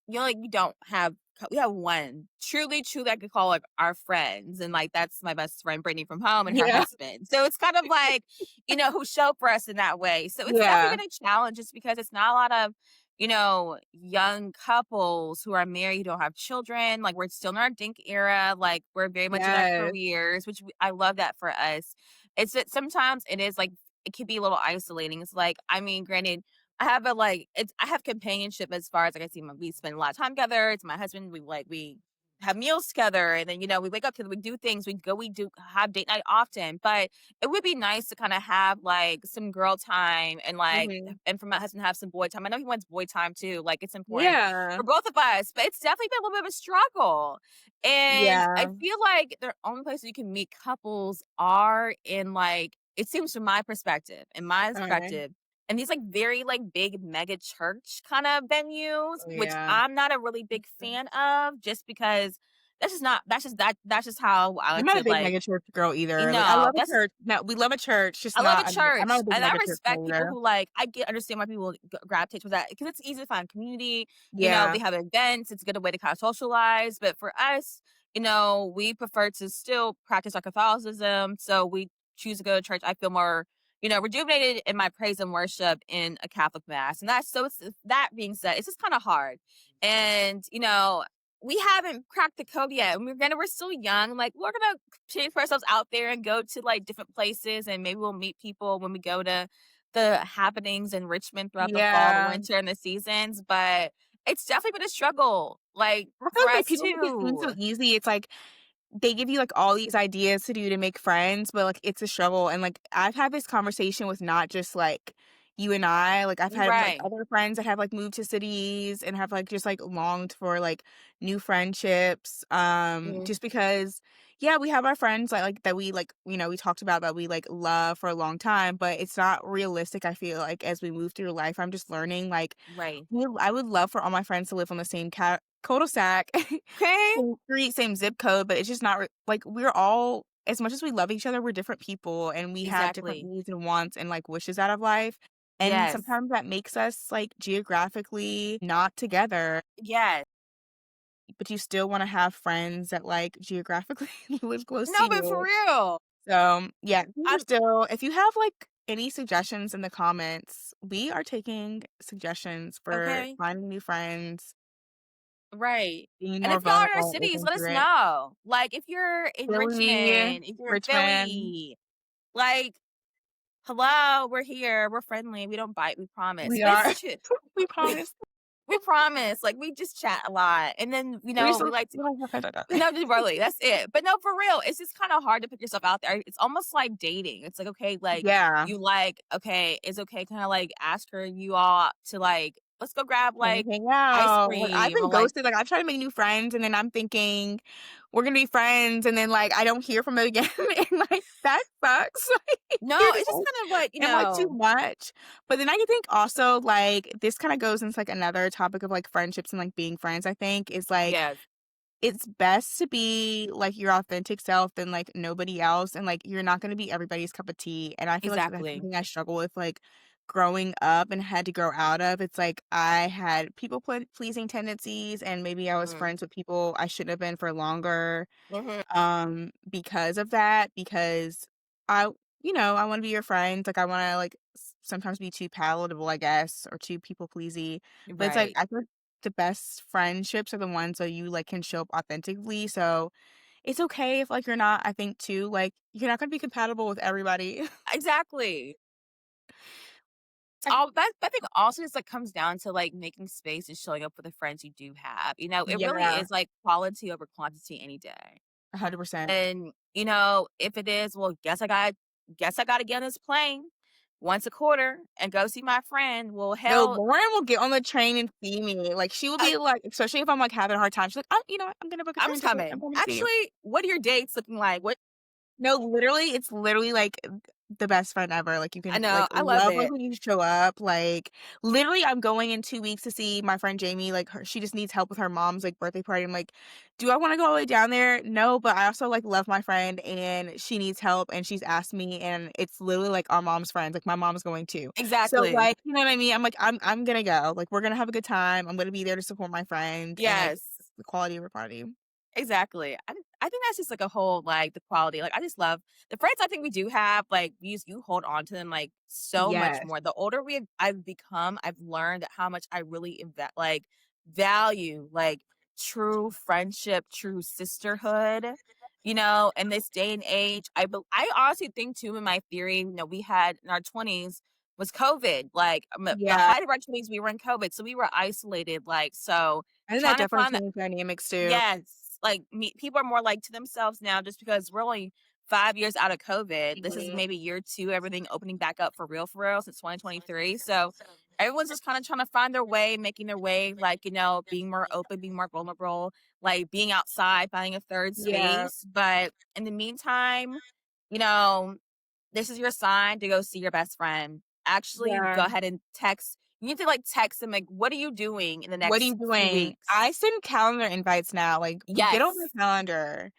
Like, we don't have we have one truly, truly I could call, like, our friends, and, like, that's my best friend, Brittany, from home, and her Yeah. husband. So it's kind of like, who show up for us in that way. So it's definitely Yeah. been a challenge just because it's not a lot of, young couples who are married, who don't have children. Like, we're still in our DINK era. Like, we're very much in our Yes. careers, which I love that for us. It's that sometimes it is, like, it can be a little isolating. It's like, I mean, granted, I have companionship as far as, like, I see my we spend a lot of time together. It's my husband. We have meals together, and then, we wake up together, we do things, we do have date night often, but it would be nice to kinda have, like, some girl time and, like Mhm. and for my husband to have some boy time. I know he wants boy time too, like, it's important Yeah. for both of us, but it's definitely been a little bit of a struggle, and I Yeah. feel like the only places you can meet couples are in, like it seems from my perspective Okay. and these, like, very, like, big mega church kinda venues, Oh, which yeah. I'm not a really big fan of just because that's just how I I'm like not a to, big like, mega church girl either. Like, I love a that's church. No, we love a church, just I love a not I'm not church, a big and I mega church respect girl people either. who, like I get understand why people gravitate towards that because it's easy to find community, Yeah. they have events, it's a good way to kinda socialize, but for us, we prefer to still practice our Catholicism, so we choose to go to church. I feel more, rejuvenated in my praise and worship in a Catholic mass, and that's so it's that being said, it's just kinda hard, and, we haven't cracked the code yet, and we're still young, like, we're gonna continue to put ourselves out there and go to, like, different places, and maybe we'll meet people when we go to the happenings in Richmond throughout the fall, the Yeah. winter, and the seasons, but it's definitely been a struggle, like, I feel for like us people make it seem so too. easy. It's like they give you, like, all these ideas to do to make friends, but, like, it's a struggle, and, like, I've had this conversation with not just, like, you and I, like, I've had, like, Right. other friends that have, like, moved to cities and have, like, just, like, longed for, like, new friendships, Mm, just because, yeah, we have our friends that we, like, we talked about that we, like, love for a long time, but it's not realistic, I feel like, as we move through life. I'm just learning, like, right. I would love for all my friends to live on the same cul-de-sac. Okay. Same street, same zip code, but it's just not like, we're all as much as we love each other, we're different people, and we have different Exactly. needs and wants and, like, wishes out of life, and Yes. sometimes that makes us, like, geographically not together, Yes. but you still wanna have friends that, like, geographically live close to No, but for you. real. So, yeah, these are I'm still if you have, like, any suggestions in the comments, we are taking suggestions for okay. finding new friends, Right. being And more if y'all are in our vulnerable, cities, open let to us it. know. Like, if you're in Philly, Richmond, if you're in Richmond. Philly, like, hello, we're here, we're friendly, we don't bite, we promise. We But are. it's true. We We promise. we promise. Like, we just chat a lot. And then, We we still like to we like our friends like that. no, just really, that's it. But no, for real, it's just kinda hard to put yourself out there. It's almost like dating. It's like, okay, like, Yeah. okay, it's okay, kinda like ask her you all to like, let's go grab Can we like hang ice out? Like, I've cream been or like ghosted, like, I've tried to make new friends, and then I'm thinking, "We're gonna be friends," and then, like, I don't hear from them again, and, like, that sucks. Like, no, you're it's just just like, kind of like, am I too much? But then I think also, like, this kinda goes into, like, another topic of, like, friendships and, like, being friends, I think, is, like, yes, it's best to be, like, your authentic self than, like, nobody else, and, like, you're not gonna be everybody's cup of tea, and I feel like that's exactly. something I struggle with, like, growing up and had to grow out of. It's like I had pleasing tendencies, and maybe I was Mhm, friends with people I shouldn't have been for longer, mhm, because of that, because I I wanna be your friend, like, I wanna, like, sometimes be too palatable, I guess, or too people pleasy, but it's like, right. I feel like the best friendships are the ones that you, like, can show up authentically, so it's okay if, like, you're not I think too, like, you're not gonna be compatible with everybody. Exactly. It's I all that I think also just, like, comes down to, like, making space and showing up for the friends you do have, it really Yeah, is, like, quality over quantity any day. 100%. And, if it is, well, guess I gotta get on this plane once a quarter and go see my friend. Well, No, hell, Lauren will get on the train and see me, like, she will I be like especially if I'm, like, having a hard time, she's like, "Oh, you know what? I'm gonna book a I'm train ticket, I'm coming. coming to see you." Actually, what are your dates looking like? What No, literally, it's literally, like the best friend ever, like, you I can, know, like, I love love her it. when you show up, like, literally, I'm going in 2 weeks to see my friend Jamie, like, her she just needs help with her mom's, like, birthday party, I'm like, "Do I wanna go all the way down there? No, but I also, like, love my friend, and she needs help, and she's asked me, and it's literally, like, our mom's friends, like, my mom's going too." So, Exactly. like, you know what I mean? I'm like, I'm gonna go, like, we're gonna have a good time, I'm gonna be there to support my friend, and, like, Yes. the quality of a party. Exactly. I think that's just like a whole like the quality. Like I just love the friends I think we do have, like you hold on to them like so much Yes. more. The older I've become, I've learned how much I really like value like true friendship, true sisterhood, you know, in this day and age. I honestly think too in my theory, you know, we had in our 20s was COVID. Like the Yeah. height of our 20s, we were in COVID. So we were isolated. Like, so I think that trying to definitely find that. changed dynamics too. Yes, like, me people are more, like, to themselves now just because we're only 5 years out of COVID. This is Mhm. maybe year 2, everything opening back up for real, since 2023, so everyone's just kinda trying to find their way, making their way, like, you know, being more open, being more vulnerable, like, being outside, finding a 3rd Yeah. space, but in the meantime, you know, this is your sign to go see your best friend. Actually, Yeah. go ahead and text you need to, like, text them, like, "What are you doing in the What are you next few doing? I weeks?" send calendar invites now, like, get on my Yes. calendar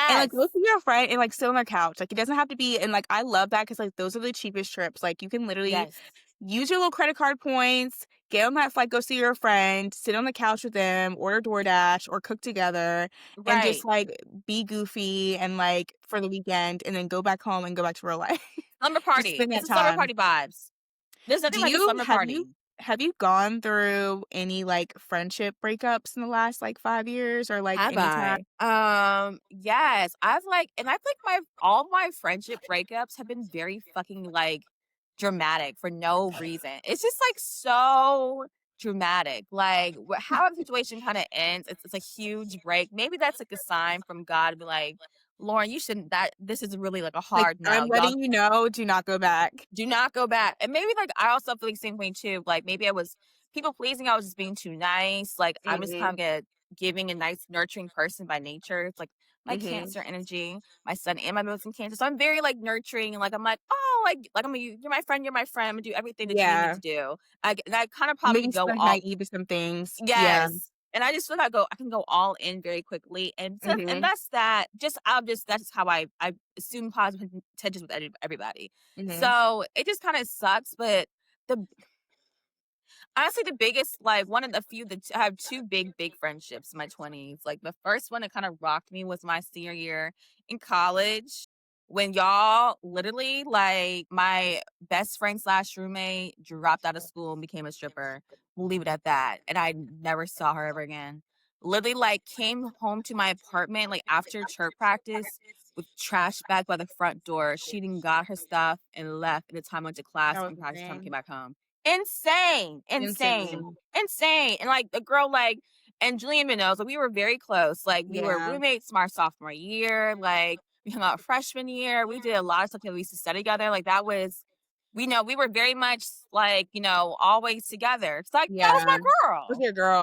and, like, go Yes. see your friend and, like, sit on their couch, like, it doesn't have to be and, like, I love that because like, those are the cheapest trips, like, you can literally Yes. use your little credit card points, get on that flight, go see your friend, sit on the couch with them, order DoorDash or cook together, and just, Right. like, be goofy and, like, for the weekend, and then go back home and go back to real life. Slumber Just party. spend It's that a slumber time. party vibes. There's Do nothing like a you slumber party. have you gone through any, like, friendship breakups in the last, like, 5 years or, like, Have any time? I? Yes. I think my all my friendship breakups have been very fucking, like, dramatic for no reason. It's just, like, so dramatic. Like, how the situation kinda ends, it's a huge break. Maybe that's, like, a sign from God to be like, "Lauren, you shouldn't that this is really, like, a Like, hard no. "I'm Y'all letting you know, do not go back." do not go back." And maybe, like, I also feel the same way too, like, maybe I was people pleasing, I was just being too nice, like, I'm just kind Mhm, of a giving and nice, nurturing person by nature. It's like my mhm. Cancer energy, my son and my moon's in Cancer, so I'm very, like, nurturing, and, like, I'm like, "Oh," like, I'm you're my friend, Imma do everything that you need me Yeah. to do." And I kinda probably Maybe go still all naive to some things. Yeah. yes, and I just feel like I can go all in very quickly, and Mhm, that's that. That's just how I assume positive intentions with everybody. mhm. So, it just kinda sucks, but the honestly, the biggest like, one of the few that I have 2 big friendships in my 20s. Like, the first one that kinda rocked me was my senior year in college when y'all literally, like, my best friend/roommate dropped out of school and became a stripper. We'll leave it at that, and I never saw her ever again. Literally, like, came home to my apartment, like, after church practice with trash bag by the front door. She didn't got her stuff and left at the time I went to class That was and practice time I came insane. back home. Insane, insane, Insane. insane, and, like, the girl, like and Julian Minot, so we were very close, like, we were Yeah, roommates my sophomore year, like, we hung out freshman year, we did a lot of stuff together, we used to study together, like, that was we know we were very much, like, you know, always together. It's like, that was yeah. my Was girl. your girl.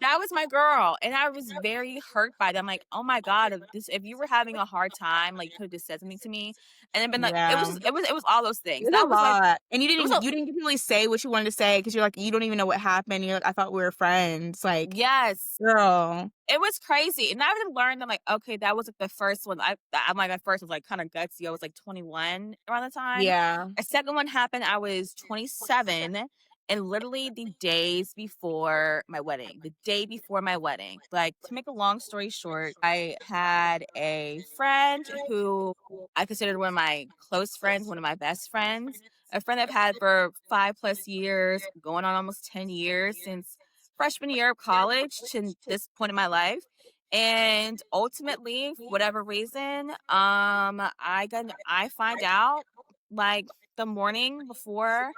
That was my girl, and I was very hurt by that. I'm like, "Oh my god, if you were having a hard time, like, you could've just said something to me," and then been like it was Yeah. just it was all those things. It's a That was, like lot, and it was a you didn't really say what you wanted to say because 'cause you're like, you don't even know what happened, you're like, "I thought we were friends." Like, yes. girl. It was crazy, and I even learned I'm like, okay, that was, like, the first one I'm like, at first, was, like, kinda gutsy. I was, like, 21 around the time. Yeah. A second one happened, I was 27, and literally the days before my wedding, the day before my wedding. Like, to make a long story short, I had a friend who I considered one of my close friends, one of my best friends, a friend I've had for 5 plus years, going on almost 10 years since freshman year of college to this point in my life. And ultimately, for whatever reason, I find out like the morning before,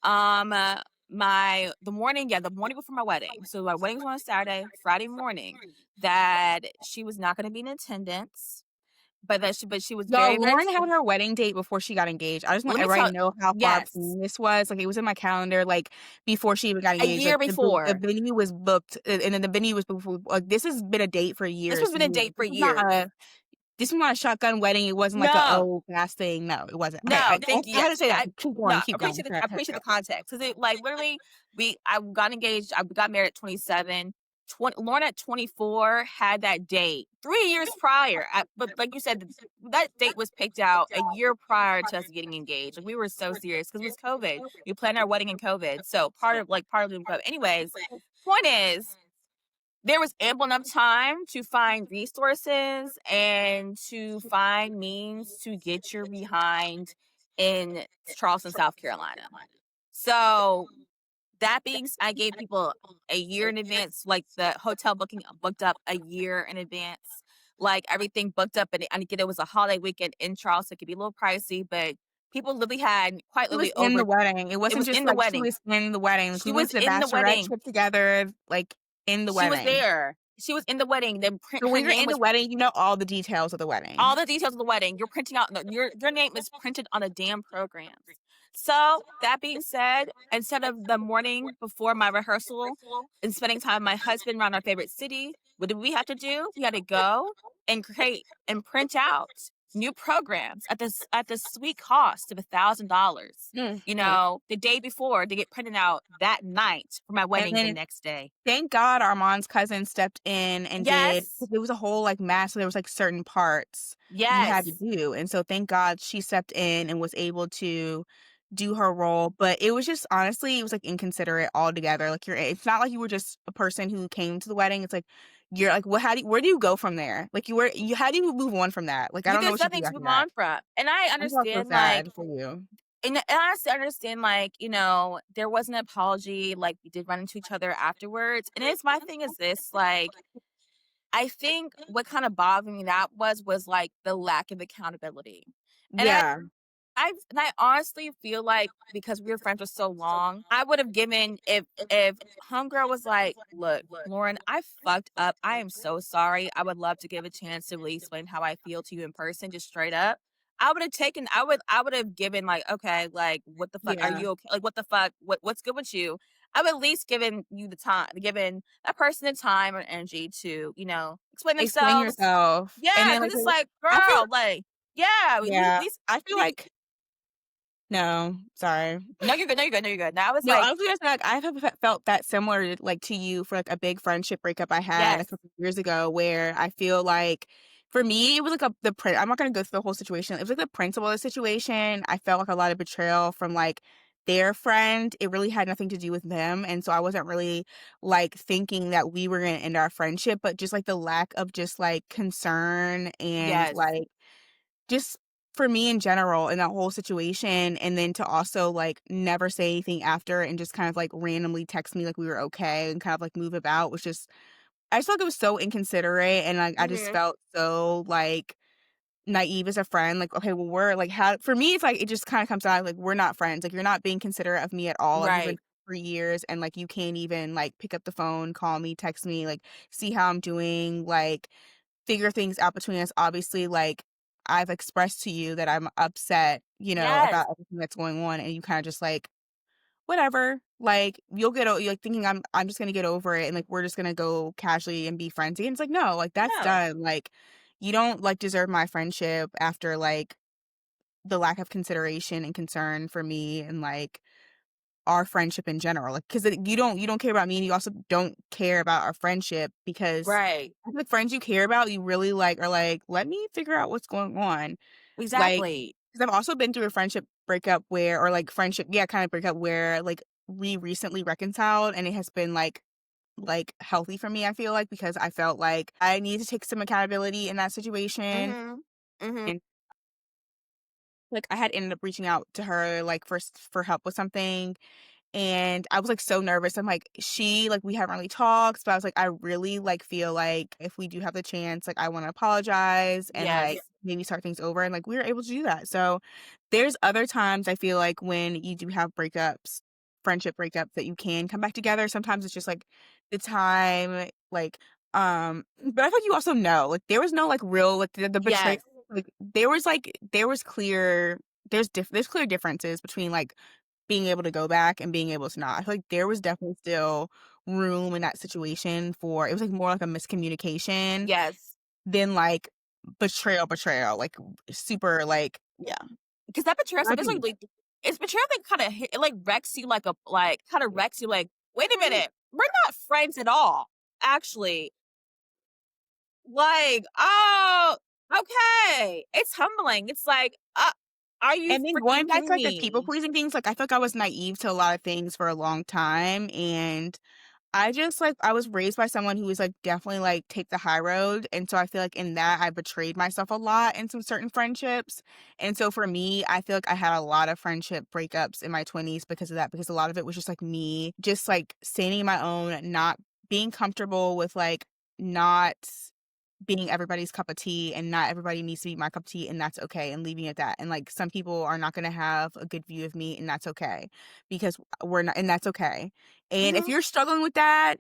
the morning before my wedding. So my wedding was on a Saturday, Friday morning, that she was not going to be in attendance, but she was Y'all, very very. Lauren had her wedding date before she got engaged. I just want Let me everybody tell. to know how far Yes, between this was, like, it was in my calendar, like, before she even got a engaged, year like, the before. venue was booked, and then the venue was before like, this has been a date for This has years, been a years. date for This is not a years. this was not a shotgun wedding, it wasn't like a, No. "Oh, fast thing," no, it wasn't. Okay, No, thank you, I had to yes. say that. I no, Keep going. I Cut, appreciate the cut. context, 'cause it like, literally, I got engaged, I got married at 27, Lauren at 24 had that date 3 years prior, but like you said, that date was picked out a year prior to us getting engaged, like, we were so serious because it was COVID. We planned our wedding in COVID, so part of the COVID. Anyways, point is there was ample enough time to find resources and to find means to get your behind in Charleston, South Carolina. So that being, I gave people a year in advance, like the hotel booking booked up a year in advance, like everything booked up, and again, it was a holiday weekend in Charleston. It could be a little pricey, but people literally had quite It was literally in over. the wedding, it It wasn't was just in the like she wedding. was in the wedding, like, She we went was to the in the bachelorette wedding. trip together, like, in the She was wedding. there. She was in the wedding. Then So her when you're name in the was wedding, you know all the details of the all wedding. the details of the wedding. You're printing out your name is printed on the damn programs. So that being said, instead of the morning before my rehearsal and spending time with my husband around our favorite city, what did we have to do? We had to go and create and print out new programs at the sweet cost of $1,000. Mm, You mm. know, the day before to get printed out that night for my And wedding the then next day. thank God Armand's cousin stepped in and did, Yes. 'cause it was a whole, like, mass, so there was, like, certain parts you had to Yes. do, and so thank God she stepped in and was able to do her role, but it was just honestly, it was, like, inconsiderate altogether, like, it's not like you were just a person who came to the wedding, it's like, you're like, well, how do you where do you go from there? Like, how do you move on from that? Like, I don't know There's what you do nothing to after move that. on from. And I I felt so understand, like, sad for you. and I honestly understand, like, there was an apology, like, we did run into each other afterwards. And it's my thing is this, like, I think what kind of bothered me that was like the lack of accountability. And Yeah. I honestly feel like because we were friends for so long, I would have given if homegirl was like, "Look, Lauren, I fucked up. I am so sorry. I would love to give a chance to really explain how I feel to you in person, just straight up." I would have given like, okay, like what the fuck? Are Yeah. you okay? Like what the fuck? What's good with you? I would at least given you the time, given that person the time or energy to, explain Explain themselves. yourself, and Yeah, then, because like, it's like, I feel girl, like, yeah, at yeah, least I feel like no, sorry. no, you're good. No, you're good. No, you're good. Now it's No, like, I was gonna say, like, I have felt that similar, like, to you for, like, a big friendship breakup I had a yes, couple years ago where I feel like for me, it was like I'm not gonna go through the whole situation. It was like the principal of the situation. I felt like a lot of betrayal from, like, their friend. It really had nothing to do with them, and so I wasn't really, like, thinking that we were gonna end our friendship, but just, like, the lack of just, like, concern and, yes, like, just for me in general in that whole situation, and then to also, like, never say anything after and just kind of, like, randomly text me like we were okay and kind of, like, move about was just I just felt like it was so inconsiderate, and, like, I just hmm, felt so, like, naive as a friend, like, okay, well, we're like, how for me, it's like, it just kinda comes out like, we're not friends, like, you're not being considerate of me at all, like, we've been right, for years, and, like, you can't even, like, pick up the phone, call me, text me, like, see how I'm doing, like, figure things out between us. Obviously, like, I've expressed to you that I'm upset, yes, about everything that's going on, and you kinda just like, "Whatever." Like, you're, like, thinking I'm just gonna get over it, and, like, we're just gonna go casually and be friends again. It's like, "No, like, that's no, done." Like, you don't, like, deserve my friendship after, like, the lack of consideration and concern for me and, like, our friendship in general, like, 'cause you don't care about me, and you also don't care about our friendship because right, I feel like friends you care about, you really, like, are like, "Let me figure out what's going on." Like, exactly, because 'cause I've also been through a friendship breakup where or, like, friendship yeah, kind of breakup where, like, we recently reconciled, and it has been, like, healthy for me, I feel like, because I felt like I need to take some accountability in that situation, mhm, mhm, and, like, I had ended up reaching out to her, like, for help with something, and I was, like, so nervous. I'm like, we haven't really talked, but I was like, I really, like, feel like if we do have the chance, like, I wanna apologize and, like, yes, maybe start things over, and, like, we were able to do that. So, there's other times I feel like when you do have breakups, friendship breakups that you can come back together. Sometimes it's just, like, the time, but I thought you also know, like, there was no, like, real, like, the betrayal, yes, like, there was clear there's clear differences between, like, being able to go back and being able to not. I feel like there was definitely still room in that situation for it was, like, more like a miscommunication yes, than, like, betrayal, like, super, like yeah. Because that betrayal I stuff is think like it's betrayal that kinda hit it, like, wrecks you like a like, kinda wrecks you like, "Wait a minute, we're not friends at all, actually." Like, "Oh, okay." It's humbling. It's like, are you and then freaking going back to, kidding like, the people me?" pleasing things, like, I feel like I was naive to a lot of things for a long time, and I just, like I was raised by someone who was, like, definitely, like, take the high road, and so I feel like in that I betrayed myself a lot in some certain friendships, and so for me, I feel like I had a lot of friendship breakups in my 20s because of that, because a lot of it was just, like, me just, like, standing my own, not being comfortable with, like, not being everybody's cup of tea, and not everybody needs to be my cup of tea, and that's okay, and leaving it at that, and, like, some people are not gonna have a good view of me, and that's okay, because we're not and that's okay, and if Mhm. you're struggling with that,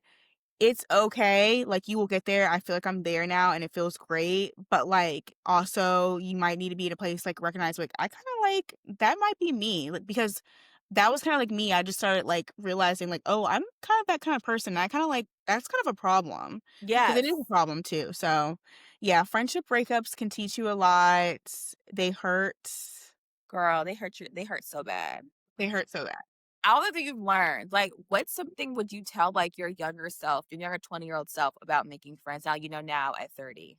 it's okay, like, you will get there. I feel like I'm there now, and it feels great, but, like, also, you might need to be at a place, like, recognize, like, I kinda like that might be me, like, because that was kinda like me. I just started, like, realizing, like, "Oh, I'm kind of that kind of person." I kinda like that's kind of a problem, because it is a Yes. problem too, so, yeah, friendship breakups can teach you a lot. They hurt. Girl, they hurt so bad. They hurt so bad. All of that you've learned, like, what's something would you tell, like, your younger self, your younger 20-year-old self about making friends now you know now at 30?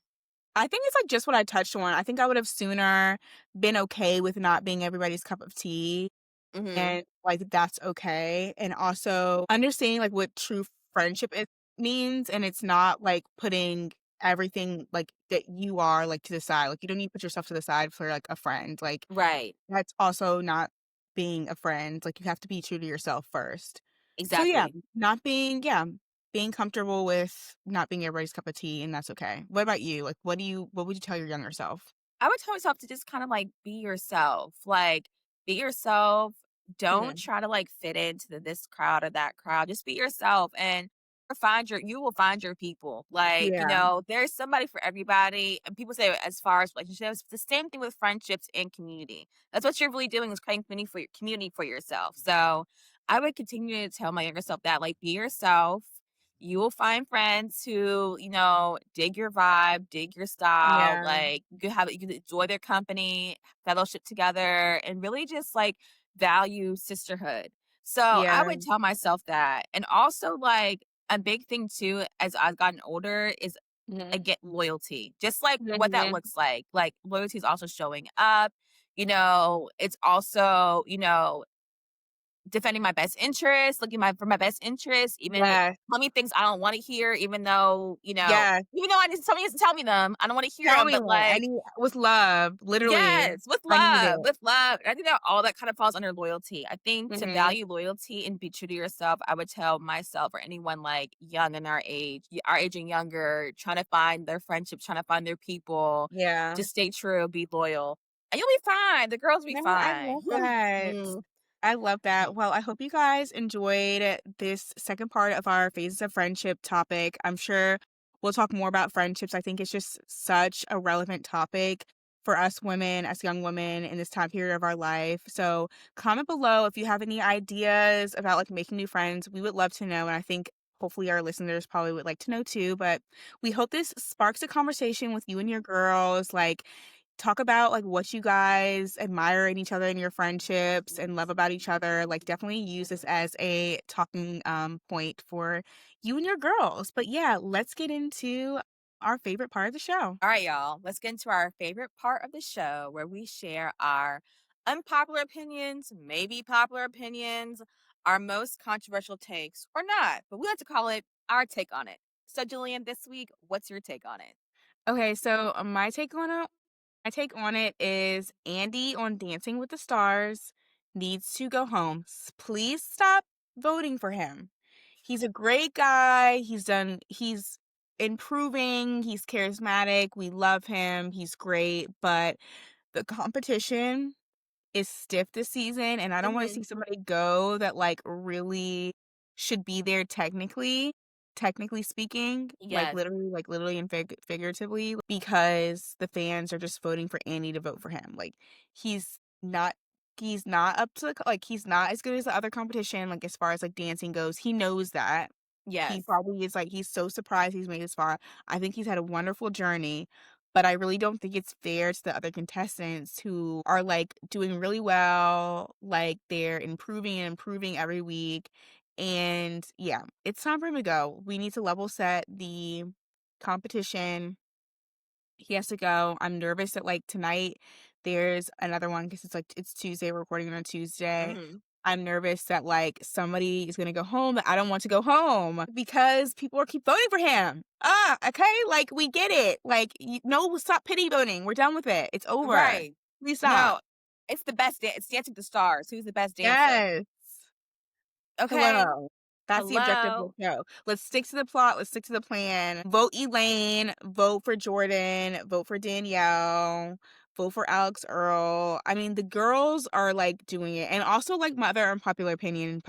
I think it's, like, just what I touched on. I think I would have sooner been okay with not being everybody's cup of tea, Mhm. and, like, that's okay, and also understanding, like, what true friendship it means, and it's not, like, putting everything, like, that you are, like, to the side. Like, you don't need to put yourself to the side for, like, a friend. Like, Right. that's also not being a friend. Like, you have to be true to yourself first. So, yeah, Exactly. not being yeah, being comfortable with not being everybody's cup of tea, and that's okay. What about you? Like, what would you tell your younger self? I would tell myself to just kind of like be yourself. Like, be yourself. Don't Mhm. try to like fit into this crowd or that crowd. Just be yourself and you will find your people. Like, Yeah, there's somebody for everybody. And people say as far as relationships, the same thing with friendships and community. That's what you're really doing is creating community for yourself. So I would continue to tell my younger self that, like, be yourself. You will find friends who, dig your vibe, dig your style, yeah, like, you can enjoy their company, fellowship together, and really just, like, value sisterhood. So, I yeah. would tell myself that. And also, like, a big thing too as I've gotten older is, Mhm. get loyalty, just, like, what that Mhm. looks like. Like, loyalty is also showing up, it's also, defending my best interest, looking for my best interest, even Yes, tell me things I don't wanna hear, yes. even though somebody needs to tell me them, I don't wanna hear Tell them. me But, it. I like, need with love, literally. yes, with I need love, it. with love. I think that all that kind of falls under loyalty. I think to Mhm. value loyalty and be true to yourself, I would tell myself or anyone, like, young in our age and younger, trying to find their friendships, trying to find their people, Yeah. just stay true, be loyal, and you'll be fine. The girls will be No, I fine. love that. Mm. I love that. Well, I hope you guys enjoyed this second part of our phases of friendship topic. I'm sure we'll talk more about friendships. I think it's just such a relevant topic for us women, as young women in this time period of our life. So comment below if you have any ideas about like making new friends. We would love to know. And I think hopefully our listeners probably would like to know too. But we hope this sparks a conversation with you and your girls. Like, talk about, like, what you guys admire in each other in your friendships and love about each other. Like, definitely use this as a talking, point for you and your girls. But, yeah, let's get into our favorite part of the show. All right, y'all, let's get into our favorite part of the show where we share our unpopular opinions, maybe popular opinions, our most controversial takes, or not, but we like to call it our take on it. So, Julian, this week, what's your take on it? Okay, so, my take on it is Andy on Dancing with the Stars needs to go home. Please stop voting for him. He's a great guy. He's improving. He's charismatic. We love him. He's great. But the competition is stiff this season, and I don't wanna Hmm. see somebody go that, like, really should be there technically speaking, Yes, like, literally and figuratively, because the fans are just voting for Andy to vote for him. Like, he's not he's not up to the he's not as good as the other competition, like, as far as, like, dancing goes. He knows that. He yes. probably is, like he's so surprised he's made this far. I think he's had a wonderful journey, but I really don't think it's fair to the other contestants who are, like, doing really well, like, they're improving and improving every week, and yeah, it's time for him to go. We need to level set the competition. He has to go. I'm nervous that, like, tonight there's another one because it's, like, it's Tuesday, we're recording on Tuesday. Mhm. I'm nervous that, like, somebody is gonna go home that I don't want to go home because people are keep voting for him. Okay? Like, we get it. Like, no, stop pity voting. We're done with it. It's over. Right. Please stop. No, it's the best it's Dancing with the Stars. Who's the best dancer? Yes. Okay? Hello. That's the objective of Hello? the show. Let's stick to the plot, let's stick to the plan. Vote Elaine, vote for Jordan, vote for Danielle, vote for Alex Earl. I mean, the girls are, like, doing it, and also, like, my other popular opinion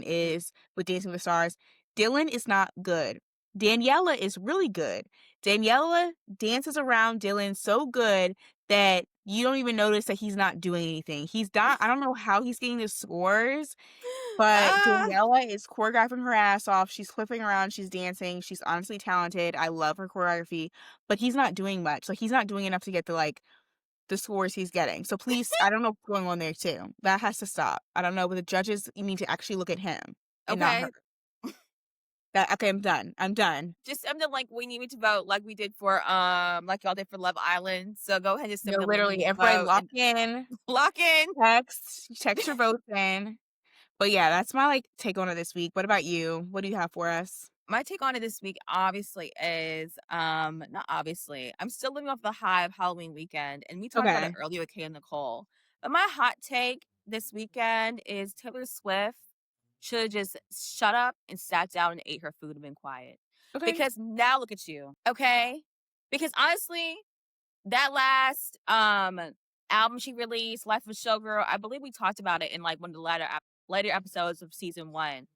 is with Dancing with the Stars, Dylan is not good. Daniela is really good. Daniela dances around Dylan so good that you don't even notice that he's not doing anything. He's not I don't know how he's getting the scores, but Ah, Daniela is choreographing her ass off, she's flipping around, she's dancing, she's honestly talented, I love her choreography, but he's not doing much, like, he's not doing enough to get the, like, the scores he's getting, so please I don't know what's going on there too. That has to stop. I don't know, but the judges, you need to actually look at him and not her. okay. That okay, I'm done. Just something like we need to vote like we did for, like y'all did for Love Island. So go ahead and just send No, them the link. We literally, need to everybody vote lock and in, lock in. text your votes in, but yeah, that's my, like, take on it this week. What about you? What do you have for us? My take on it this week obviously is not obviously. I'm still living off the high of Halloween weekend, and we talked about it Okay, earlier with Kay and Nicole. But my hot take this weekend is Taylor Swift should have just shut up and sat down and ate her food and been quiet. okay, Because now look at you, okay? Because honestly, that last album she released, Life of a Showgirl, I believe we talked about it in like one of the later episodes of season 1.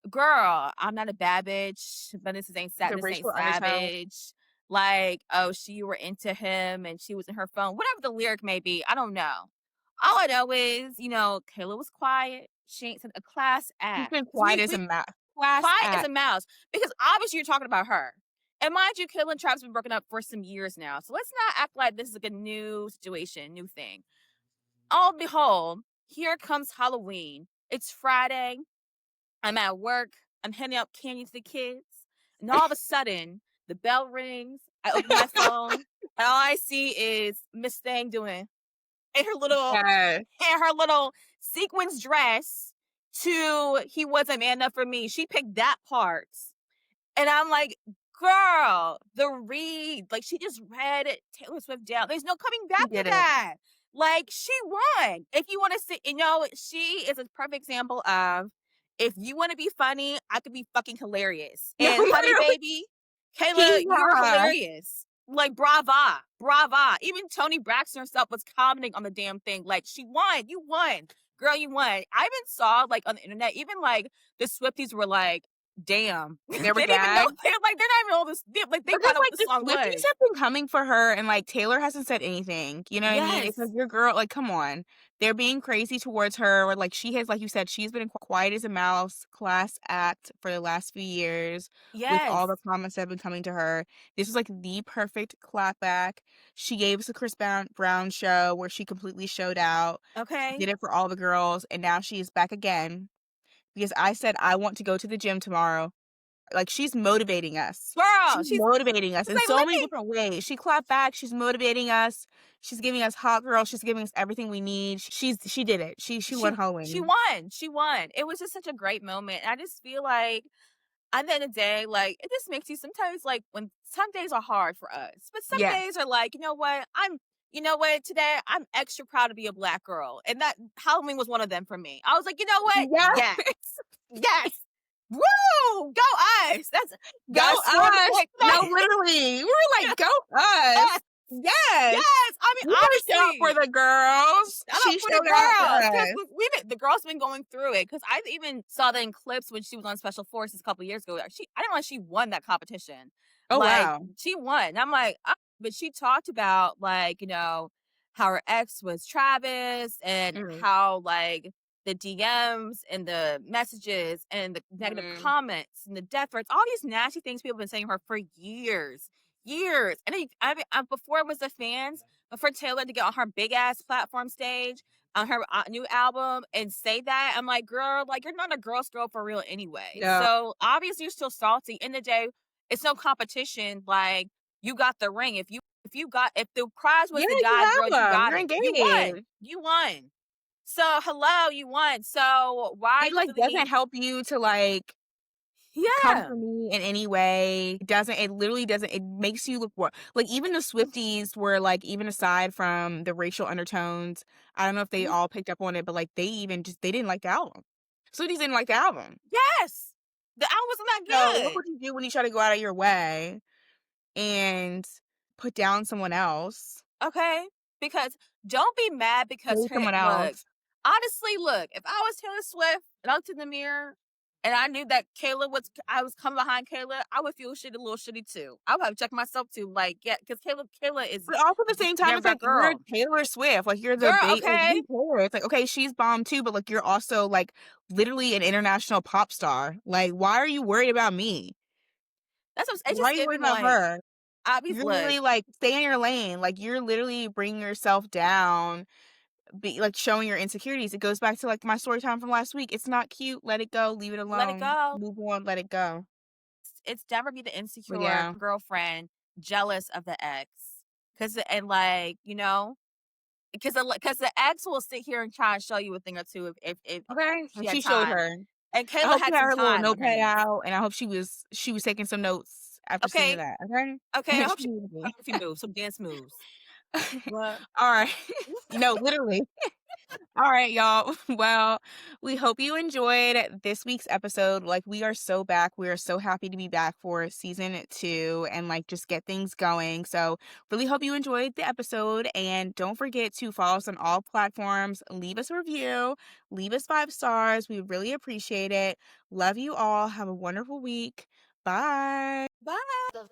Girl, I'm not a bad bitch, but the this ain't racial undertone. savage. Like, oh, she were into him and she was in her phone. Whatever the lyric may be, I don't know. All I know is, Kayla was quiet. She ain't said a class She's act. been So quiet as a we mouse. Class quiet as a act. mouse because obviously you're talking about her. And mind you, Kayla and Travis have been broken up for some years now. So let's not act like this is like a new situation, new thing. All behold, here comes Halloween. It's Friday. I'm at work. I'm handing out candy to the kids. And all of a sudden, the bell rings. I open my phone. And all I see is Miss Thing doing in Yes. her little sequins dress to He Wasn't Man Enough for Me. She picked that part. And I'm like, girl, the read, like she just read Taylor Swift down. There's no coming She back from did it. that. Like she won. If you want to see, she is a perfect example of if you want to be funny, I could be fucking hilarious. No, And honey literally. baby, Kayla, you're Yeah. hilarious. Like brava, brava. Even Tony Braxton herself was commenting on the damn thing. Like she won, you won, girl, you won. I even saw like on the internet, even like the Swifties were like, damn. they They were didn't even know. gagged. They're not even all this. Like they Because, thought what like, the the song Swifties was. have been coming for her, and, like, Taylor hasn't said anything, you know what I mean? It's like, Yes. your girl like, come on. They're being crazy towards her, or, like, she has like you said, she's been quiet as a mouse, class act for the last few years with all Yes. the comments that have been coming to her. This was, like, the perfect clapback. She gave us a Chris Brown show where she completely showed out. She Okay. did it for all the girls, and now she is back again because I said, "I want to go to the gym tomorrow." Like, she's motivating us. Girl, She's motivating us she's in like, so let many me. different ways. She clapped back, she's motivating us, she's giving us hot girl, she's giving us everything we need. She did it. She She won she Halloween. won. She won. It was just such a great moment. I just feel like at the end of the day, like it just makes you sometimes like when some days are hard for us, but some Yes. days are like, today I'm extra proud to be a black girl. And that Halloween was one of them for me. I was like, you know what? Yes. Yes. Yes. Woo! Go us! Go That's what us! like, no, literally. We were like, "Go us." Yes! Yes. Yes! I mean, We gotta show out for honestly, the girls. shout out She for the showed out for girls because us. the girls been going through it. Because I even saw the in clips when she was on Special Forces a couple years ago. I didn't know she won that competition. Oh, Like wow. she won. And I'm like, but she talked about like how her ex was Travis and Mhm. how like the DMs and the messages and the negative Mhm. comments and the death threats, all these nasty things people have been saying to her for years, years. And then, I mean, before it was the fans, but for Taylor to get on her big ass platform stage on her new album and say that, I'm like, girl, like you're not a girl's girl for real anyway. No. So obviously you're still salty. In the day, it's no competition. Like you got the ring. If the prize Yeah, was the you guy, girl, you have them. got You're it. You won. engaged. You won. So hello, you won. So why It, you like, feel the need? doesn't help you to, like, come Yeah. for me in any way. It literally doesn't, it makes you look more like, even the Swifties were, like, even aside from the racial undertones, I don't know if they all picked up on it, but, like, they didn't like the album. Swifties didn't like the album. Yes. The album wasn't that So, look good. what you do when you try to go out of your way and put down someone else, Okay? Because don't be mad because hate her someone look, else. honestly, look, if I was Taylor Swift and I looked in the mirror and I knew that I was coming behind Kayla, I would feel shitty, a little shitty too. I would have checked myself too, like, yeah, because Kayla is But also at the same time, never it's that like, you're girl. Taylor Swift, like, you're the Girl, bait, like, okay? who cares? It's like, okay, she's bomb too, but, like, you're also, like, literally an international pop star. Like, why are you worried about me? It Why just are you gave worried me about like, her? obvious You're look, literally, like, stay in your lane. Like, you're literally bringing yourself down, like, showing your insecurities. It goes back to, like, my story time from last week. It's not cute. Let it go. Leave it let it alone. go. Move on. Let it go. It's never be the But insecure yeah. girlfriend jealous of the ex. Cause and like, because the ex will sit here and try and show you a thing or two if Okay. she And had she showed time. her. And I Kayla hope she had had some her little time on her notepad hands. out, and I hope she was taking some notes after seeing Okay, that. Okay. okay. I hope She she needed me. choreography moves, some dance moves. What? All right. No, literally. All right, y'all. Well, we hope you enjoyed this week's episode. Like, we are so back. We are so happy to be back for season 2 and, like, just get things going. So, really hope you enjoyed the episode. And don't forget to follow us on all platforms. Leave us a review, leave us 5 stars. We really appreciate it. Love you all. Have a wonderful week. Bye. Bye.